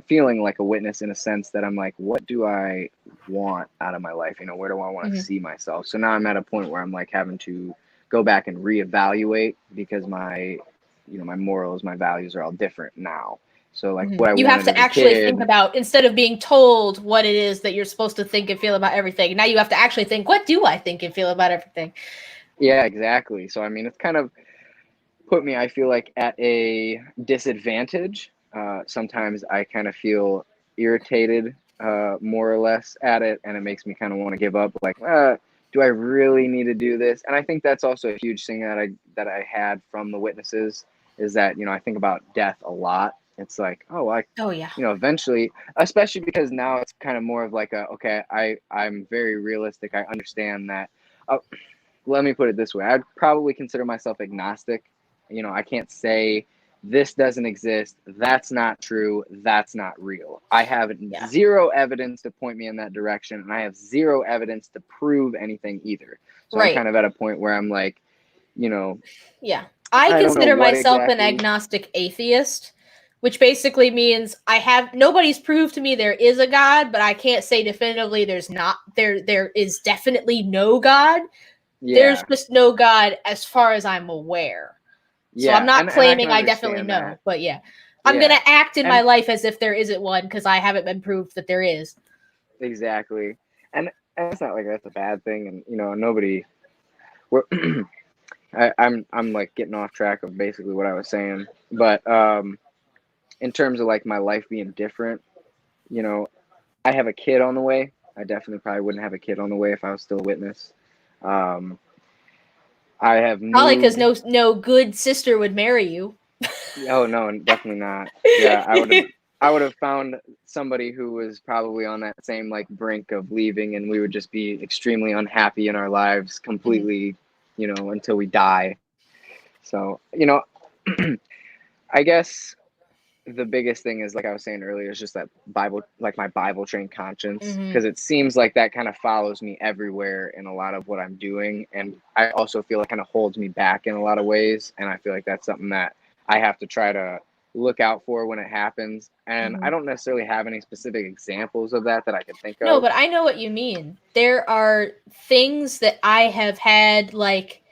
feeling like a witness in a sense that I'm like, what do I want out of my life? Where do I want to Mhm. see myself? So now I'm at a point where I'm like having to go back and reevaluate because my morals, my values are all different now. So like what Mhm. I You have wanted to as a actually think kid, about, instead of being told what it is that you're supposed to think and feel about everything. Now you have to actually think, what do I think and feel about everything? yeah, exactly. So I mean, it's kind of put me, I feel like, at a disadvantage. Sometimes I kind of feel irritated, more or less, at it, and it makes me kind of want to give up. Like, do I really need to do this? And I think that's also a huge thing that I had from the witnesses is that I think about death a lot. It's like, oh, Oh yeah. eventually, especially because now it's kind of more of like okay, I'm very realistic. I understand that. Uh, Let me put it this way. I'd probably consider myself agnostic. I can't say this doesn't exist, that's not true, that's not real. I have Yeah. zero evidence to point me in that direction, and I have zero evidence to prove anything either. So I'm Right. kind of at a point where I'm like, you know, Yeah. I I don't know consider what myself an exactly. agnostic atheist, which basically means I have nobody's proved to me there is a God, but I can't say definitively there is definitely no God. There's Yeah, just no God as far as I'm aware. So I'm yeah, not and I can claiming I definitely understand know, that. but yeah. I'm going Yeah, to act in my and life as if there isn't one because I haven't been proved that there is. exactly, and it's not like that's a bad thing, and nobody. We're I'm like getting off track of basically what I was saying, but in terms of like my life being different, you know, I have a kid on the way. I definitely probably wouldn't have a kid on the way if I was still a witness. Um, I have Probably because moved. no good sister would marry you. Oh no, definitely not. Yeah, I would have found somebody who was probably on that same like brink of leaving, and we would just be extremely unhappy in our lives Mhm. completely, until we die. So, I guess the biggest thing is like I was saying earlier is just that Bible, like my Bible trained conscience, Mhm. because it seems like that kind of follows me everywhere in a lot of what I'm doing, and I also feel it kind of holds me back in a lot of ways, and I feel like that's something that I have to try to look out for when it happens. And I Mhm. don't necessarily have any specific examples of that I could think No, of. but I know what you mean. There are things that I have had like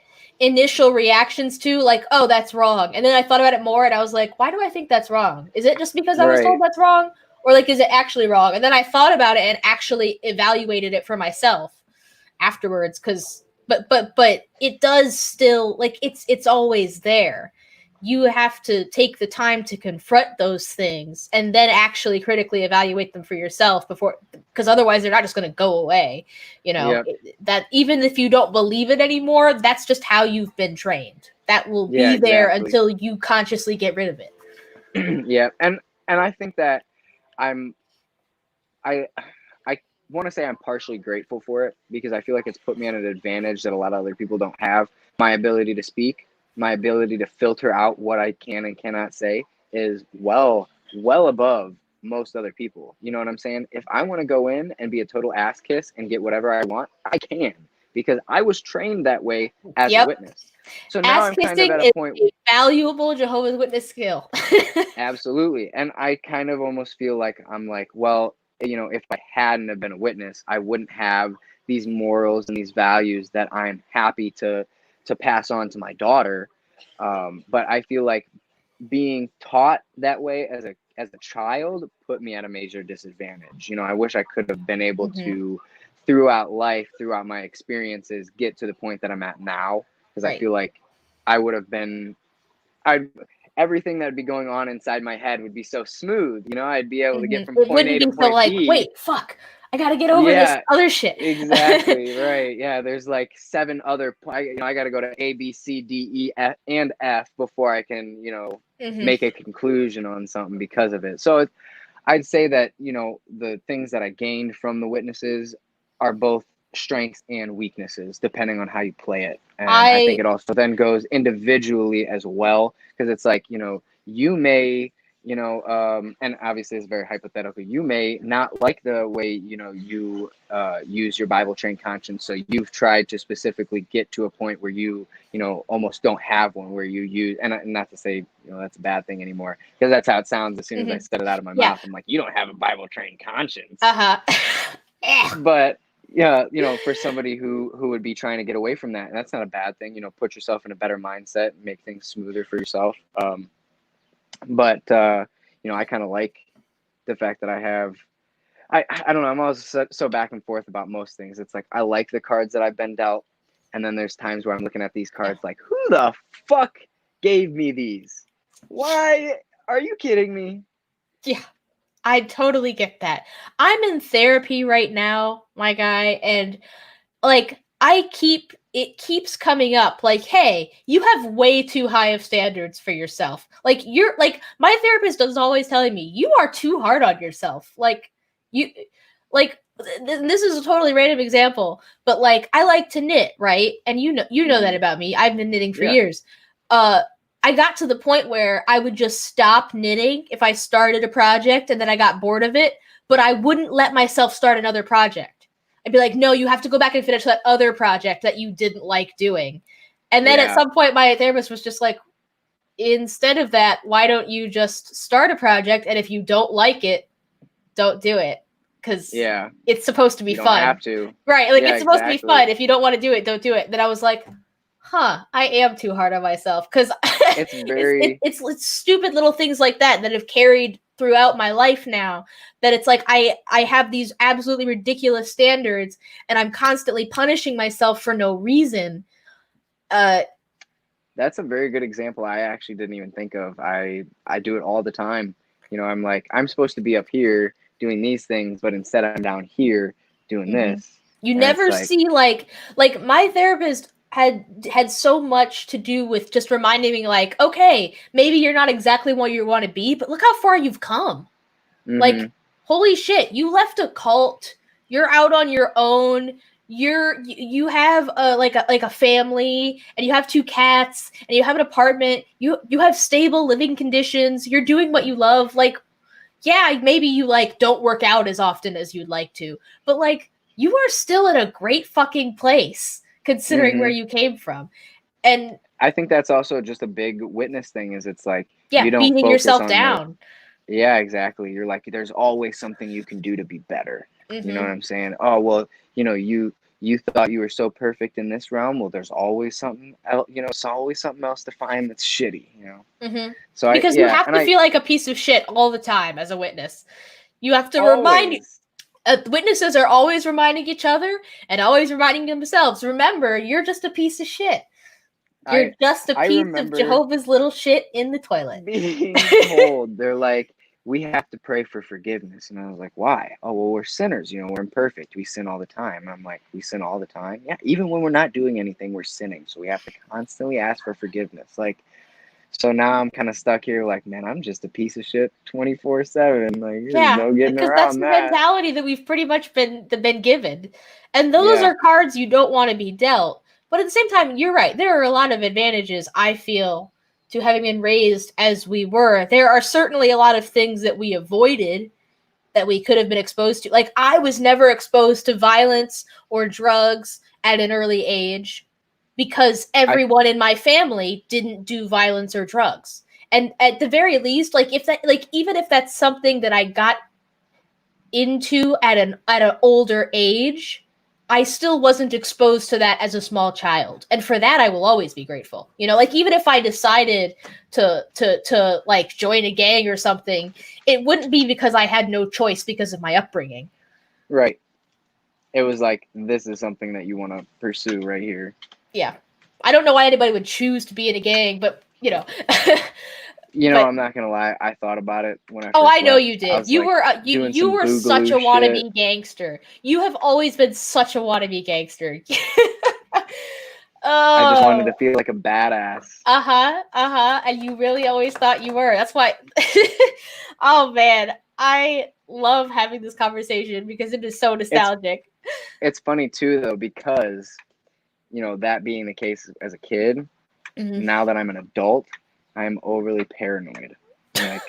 initial reactions to, like, oh, that's wrong. And then I thought about it more and I was like, why do I think that's wrong? Is it just because I was told Right. that's wrong? Or like, is it actually wrong? And then I thought about it and actually evaluated it for myself afterwards because but it does still, like, it's always there. You have to take the time to confront those things and then actually critically evaluate them for yourself before, because otherwise they're not just going to go away, Yep. that even if you don't believe it anymore, that's just how you've been trained. That will Yeah, be there exactly. until you consciously get rid of it. Yeah, and I think that I'm I I want to say I'm partially grateful for it because I feel like it's put me at an advantage that a lot of other people don't have. My ability to speak, my ability to filter out what I can and cannot say is well above most other people. You know what I'm saying? If I want to go in and be a total ass kiss and get whatever I want, I can because I was trained that way as a Yep. witness. So now Ass I'm kind of kissing at a is point. a valuable Jehovah's Witness skill. Absolutely. And I kind of almost feel like I'm like, well, if I hadn't have been a witness, I wouldn't have these morals and these values that I'm happy to pass on to my daughter. But I feel like being taught that way as a child put me at a major disadvantage. I wish I could have been able Mhm. to, throughout life, throughout my experiences, get to the point that I'm at now, because I Right. feel like I would have been, I everything that would be going on inside my head would be so smooth. I'd be able to get Mhm. from It point A wouldn't to be so point like, B. wait, fuck, I gotta get over this Yeah, other shit. exactly. Right. Yeah. There's like seven other, I got to go to A, B, C, D, E, F, and F before I can, Mhm. make a conclusion on something because of it. So I'd say that, the things that I gained from the witnesses are both strengths and weaknesses, depending on how you play it. And I think I it also then goes individually as well, because it's like, you may, and obviously it's very hypothetical. You may not like the way, you use your Bible trained conscience. So you've tried to specifically get to a point where you, almost don't have one, where you use, and not to say, that's a bad thing anymore, because that's how it sounds as soon as I mhm. said it out of my Yeah. mouth. I'm like, you don't have a Bible trained conscience. Uh-huh. But yeah, for somebody who would be trying to get away from that, that's not a bad thing. Put yourself in a better mindset, make things smoother for yourself. But I kind of like the fact that I don't know, I'm always so back and forth about most things. It's like I like the cards that I've been dealt, and then there's times where I'm looking at these Yeah. cards like, who the fuck gave me these? Why are you kidding me? Yeah. I totally get that. I'm in therapy right now, my guy, and like it keeps coming up like, hey, you have way too high of standards for yourself. Like you're like my therapist is always telling me you are too hard on yourself. Like you like this is a totally random example, but like I like to knit, right? And you know that Hmm. about me. I've been knitting for Yeah. years. I got to the point where I would just stop knitting if I started a project and then I got bored of it, but I wouldn't let myself start another project. I'd be like, no, you have to go back and finish that other project that you didn't like doing. And then at Yeah. some point, my therapist was just like, instead of that, why don't you just start a project? And if you don't like it, don't do it. Because Yeah. it's supposed to be You don't fun. have to. Right. Like, Yeah, it's supposed to be fun. exactly. If you don't want to do it, don't do it. Then I was like, huh, I am too hard on myself. Because It's very it's stupid little things like that have carried throughout my life now, that it's like I have these absolutely ridiculous standards and I'm constantly punishing myself for no reason. That's a very good example. I actually didn't even think of. I do it all the time. I'm like, I'm supposed to be up here doing these things, but instead I'm down here doing Mhm. this. You And it's never like, see like my therapist had so much to do with just reminding me like, okay, maybe you're not exactly what you want to be, but look how far you've come. Like, mm-hmm, holy shit, you left a cult. You're out on your own. You have a family, and you have two cats, and you have an apartment. You have stable living conditions. You're doing what you love. Like, yeah, maybe you like don't work out as often as you'd like to, but like you are still in a great fucking place considering where mm-hmm. you came from. And I think that's also just a big witness thing, is it's like you yeah, don't beating focus yourself on the, down. yeah, exactly. You're like, there's always something you can do to be better. You know what Mhm. I'm saying? Oh, well, you thought you were so perfect in this realm. Well, there's always something else, it's always something else to find that's shitty. Mhm. So Because you yeah, have and to feel like a piece of shit all the time as a witness. You have to remind always, witnesses are always reminding each other and always reminding themselves, remember, you're just a piece of shit. I, You're just a I piece of remember Jehovah's little shit in the toilet. being told, they're like, we have to pray for forgiveness. And I was like, why? Oh, well, we're sinners, we're imperfect. We sin all the time. And I'm like, we sin all the time? Yeah, even when we're not doing anything, we're sinning. So we have to constantly ask for forgiveness. Like, so now I'm kind of stuck here, like, man, I'm just a piece of shit 24/7. Like, there's Yeah, no getting because that's around the that. mentality that we've pretty much been given. And those Yeah. are cards you don't want to be dealt. But at the same time, you're right. There are a lot of advantages, I feel, to having been raised as we were. There are certainly a lot of things that we avoided that we could have been exposed to. Like, I was never exposed to violence or drugs at an early age because everyone in my family didn't do violence or drugs. And at the very least, like if that, like even if that's something that I got into at an older age, I still wasn't exposed to that as a small child. And for that I will always be grateful. You know, like even if I decided to like join a gang or something, it wouldn't be because I had no choice because of my upbringing. Right. It was like, this is something that you want to pursue right here. Yeah. I don't know why anybody would choose to be in a gang, but you know. You know, I'm not gonna lie. I thought about it when I first I know left. you I did. was like You were such a wannabe gangster. You have always been such a wannabe gangster. I just wanted to feel like a badass. And you really always thought you were. That's why. Oh man, I love having this conversation because it is so nostalgic. It's funny too, though, because you know, that being the case as a kid, now that I'm an adult, I'm overly paranoid. I'm like,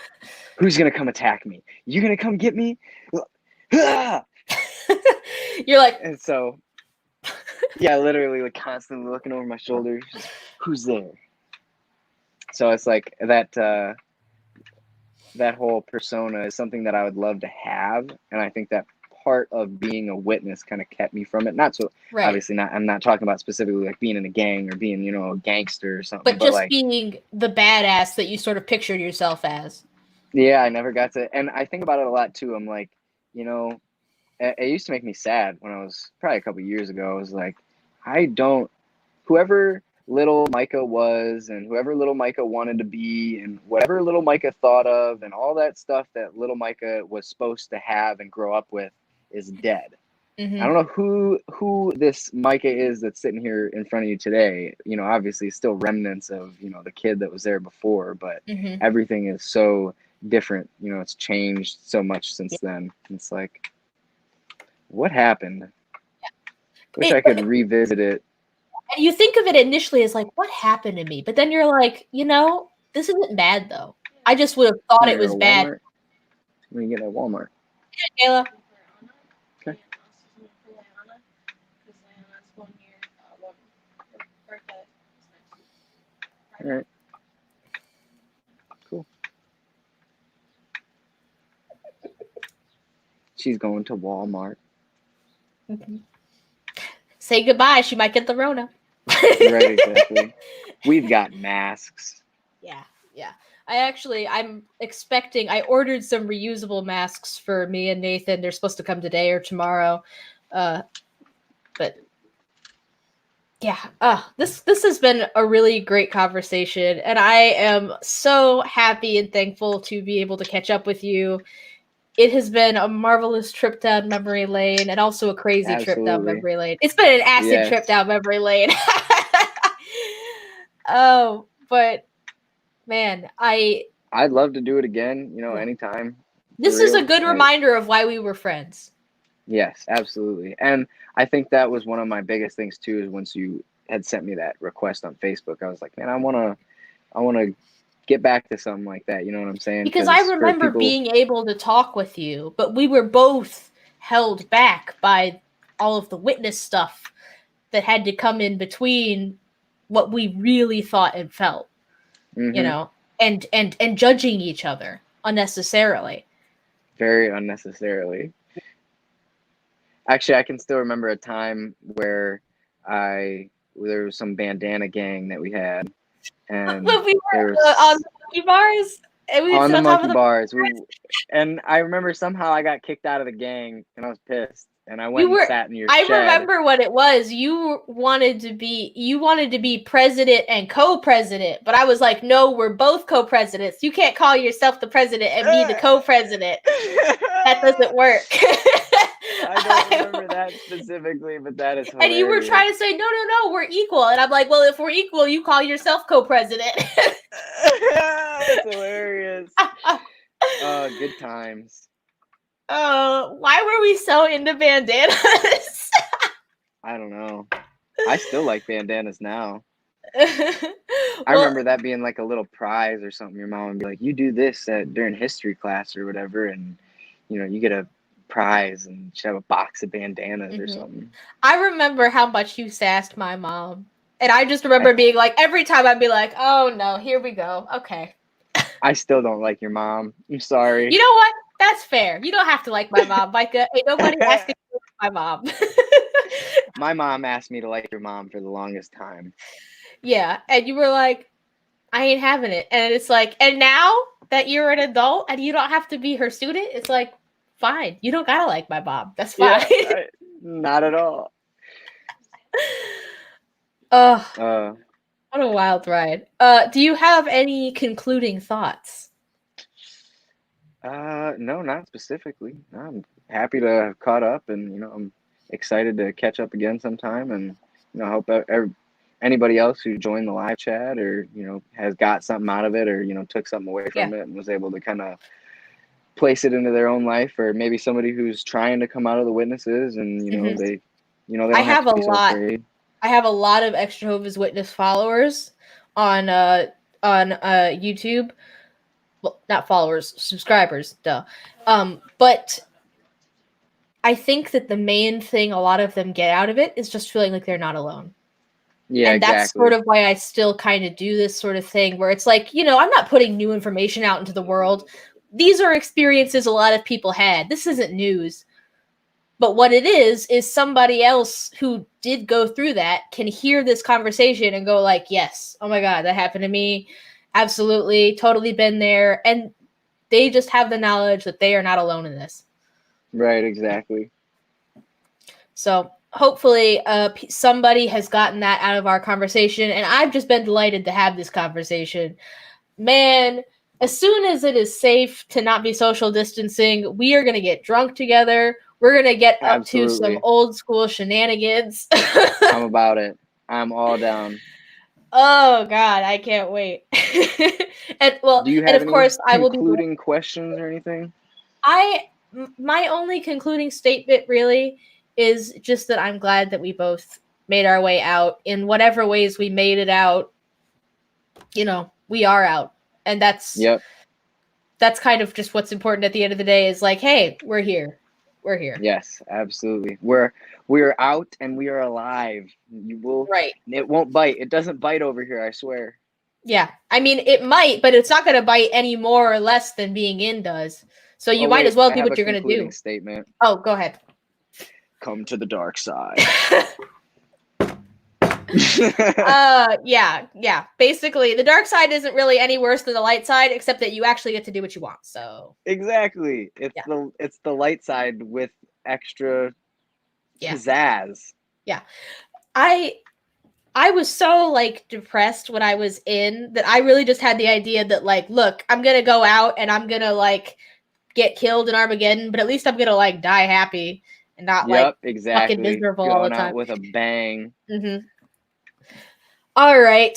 who's gonna come attack me? You gonna come get me? You're like, and so, yeah, literally, like constantly looking over my shoulder. Who's there? So it's like that. That whole persona is something that I would love to have, and I think that part of being a witness kind of kept me from it. Not so right. Obviously not. I'm not talking about specifically like being in a gang or being, you know, a gangster or something. But just like being the badass that you sort of pictured yourself as. Yeah, I never got to, and I think about it a lot too. I'm like, you know, it used to make me sad when I was probably a couple years ago. I was like, whoever little Micah was and whoever little Micah wanted to be and whatever little Micah thought of and all that stuff that little Micah was supposed to have and grow up with is dead. I don't know who this Micah is that's sitting here in front of you today. You know, obviously still remnants of, you know, the kid that was there before, but everything is so different. You know, it's changed so much since then. It's like, what happened? Wish I could revisit it. And you think of it initially as like, what happened to me? But then you're like, you know, this isn't bad though. I just would have thought it was bad. When you get at Walmart. Yeah, Kayla. Okay. All right. Cool. She's going to Walmart. Say goodbye. She might get the Rona. Right, exactly. We've got masks. Yeah. I'm expecting, I ordered some reusable masks for me and Nathan. They're supposed to come today or tomorrow. But yeah, this has been a really great conversation, and I am so happy and thankful to be able to catch up with you. It has been a marvelous trip down memory lane and also a crazy trip down memory lane. It's been an acid trip down memory lane. Oh, but man, I'd love to do it again, you know, anytime. This is a good reminder of why we were friends. Yes, absolutely. And I think that was one of my biggest things too, is once you had sent me that request on Facebook, I was like, man, I want to get back to something like that. You know what I'm saying? Because I remember being able to talk with you, but we were both held back by all of the witness stuff that had to come in between what we really thought and felt, you know, and judging each other unnecessarily. Very unnecessarily. Actually, I can still remember a time where there was some bandana gang that we had, and we were on the monkey bars. On the monkey bars. And I remember somehow I got kicked out of the gang, and I was pissed. And I went and sat in your shed. I remember what it was. You wanted to be president and co-president, but I was like, no, we're both co-presidents. You can't call yourself the president and be the co-president. That doesn't work. I don't remember that specifically, but that is hilarious. And you were trying to say, no, we're equal. And I'm like, well, if we're equal, you call yourself co-president. That's hilarious. Good times. Why were we so into bandanas? I don't know. I still like bandanas now. I remember that being like a little prize or something. Your mom would be like, you do this during history class or whatever, and you know, you get a prize and she'd have a box of bandanas or something. I remember how much you sassed my mom. And I just remember being like, every time I'd be like, oh no, here we go. Okay. I still don't like your mom. I'm sorry. You know what? That's fair. You don't have to like my mom, Micah. Ain't nobody asking you to like my mom. My mom asked me to like your mom for the longest time. Yeah. And you were like, I ain't having it. And it's like, and now that you're an adult and you don't have to be her student, it's like, fine. You don't gotta like my mom. That's fine. Yeah, not at all. Oh, what a wild ride. Do you have any concluding thoughts? No, not specifically. No, I'm happy to have caught up, and I'm excited to catch up again sometime, and hope anybody else who joined the live chat or has got something out of it, or took something away from it and was able to kind of place it into their own life, or maybe somebody who's trying to come out of the witnesses, and they don't have to be so afraid. I have a lot of Extra Jehovah's Witness followers on YouTube. Well, not followers, subscribers, duh. But I think that the main thing a lot of them get out of it is just feeling like they're not alone. Yeah, and that's sort of why I still kind of do this sort of thing where it's like, I'm not putting new information out into the world. These are experiences a lot of people had. This isn't news. But what it is somebody else who did go through that can hear this conversation and go like, yes, oh my God, that happened to me. Absolutely, totally been there. And they just have the knowledge that they are not alone in this. Right, exactly. So hopefully somebody has gotten that out of our conversation. And I've just been delighted to have this conversation. Man, as soon as it is safe to not be social distancing, we are going to get drunk together. We're going to get up to some old school shenanigans. I'm about it. I'm all down. Oh God, I can't wait. And well, do you have any concluding questions or anything? My only concluding statement really is just that I'm glad that we both made our way out in whatever ways we made it out. We are out, and that's kind of just what's important at the end of the day is like, hey, we're here. Yes, absolutely. We're out and we are alive. You will. Right. It won't bite. It doesn't bite over here, I swear. Yeah. I mean, it might, but it's not going to bite any more or less than being in does. So you might as well do what you're going to do. Statement. Oh, go ahead. Come to the dark side. Yeah. Basically, the dark side isn't really any worse than the light side, except that you actually get to do what you want. So exactly, it's the light side with extra pizzazz. Yeah, I was so depressed when I was in that I really just had the idea that look, I'm gonna go out and I'm gonna get killed in Armageddon, but at least I'm gonna die happy and not exactly fucking miserable going all the time. Out with a bang. Mm-hmm. All right,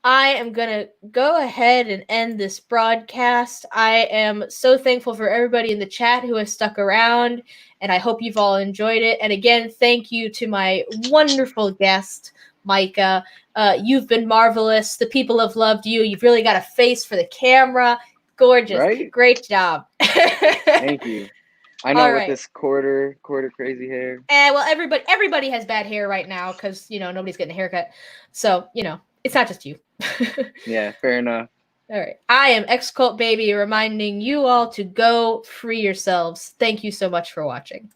I am going to go ahead and end this broadcast. I am so thankful for everybody in the chat who has stuck around, and I hope you've all enjoyed it. And again, thank you to my wonderful guest, Micah. You've been marvelous. The people have loved you. You've really got a face for the camera. Gorgeous. Right? Great job. Thank you. I know with this quarter crazy hair. Well, everybody has bad hair right now because nobody's getting a haircut. So it's not just you. Yeah, fair enough. All right. I am X Cult Baby, reminding you all to go free yourselves. Thank you so much for watching.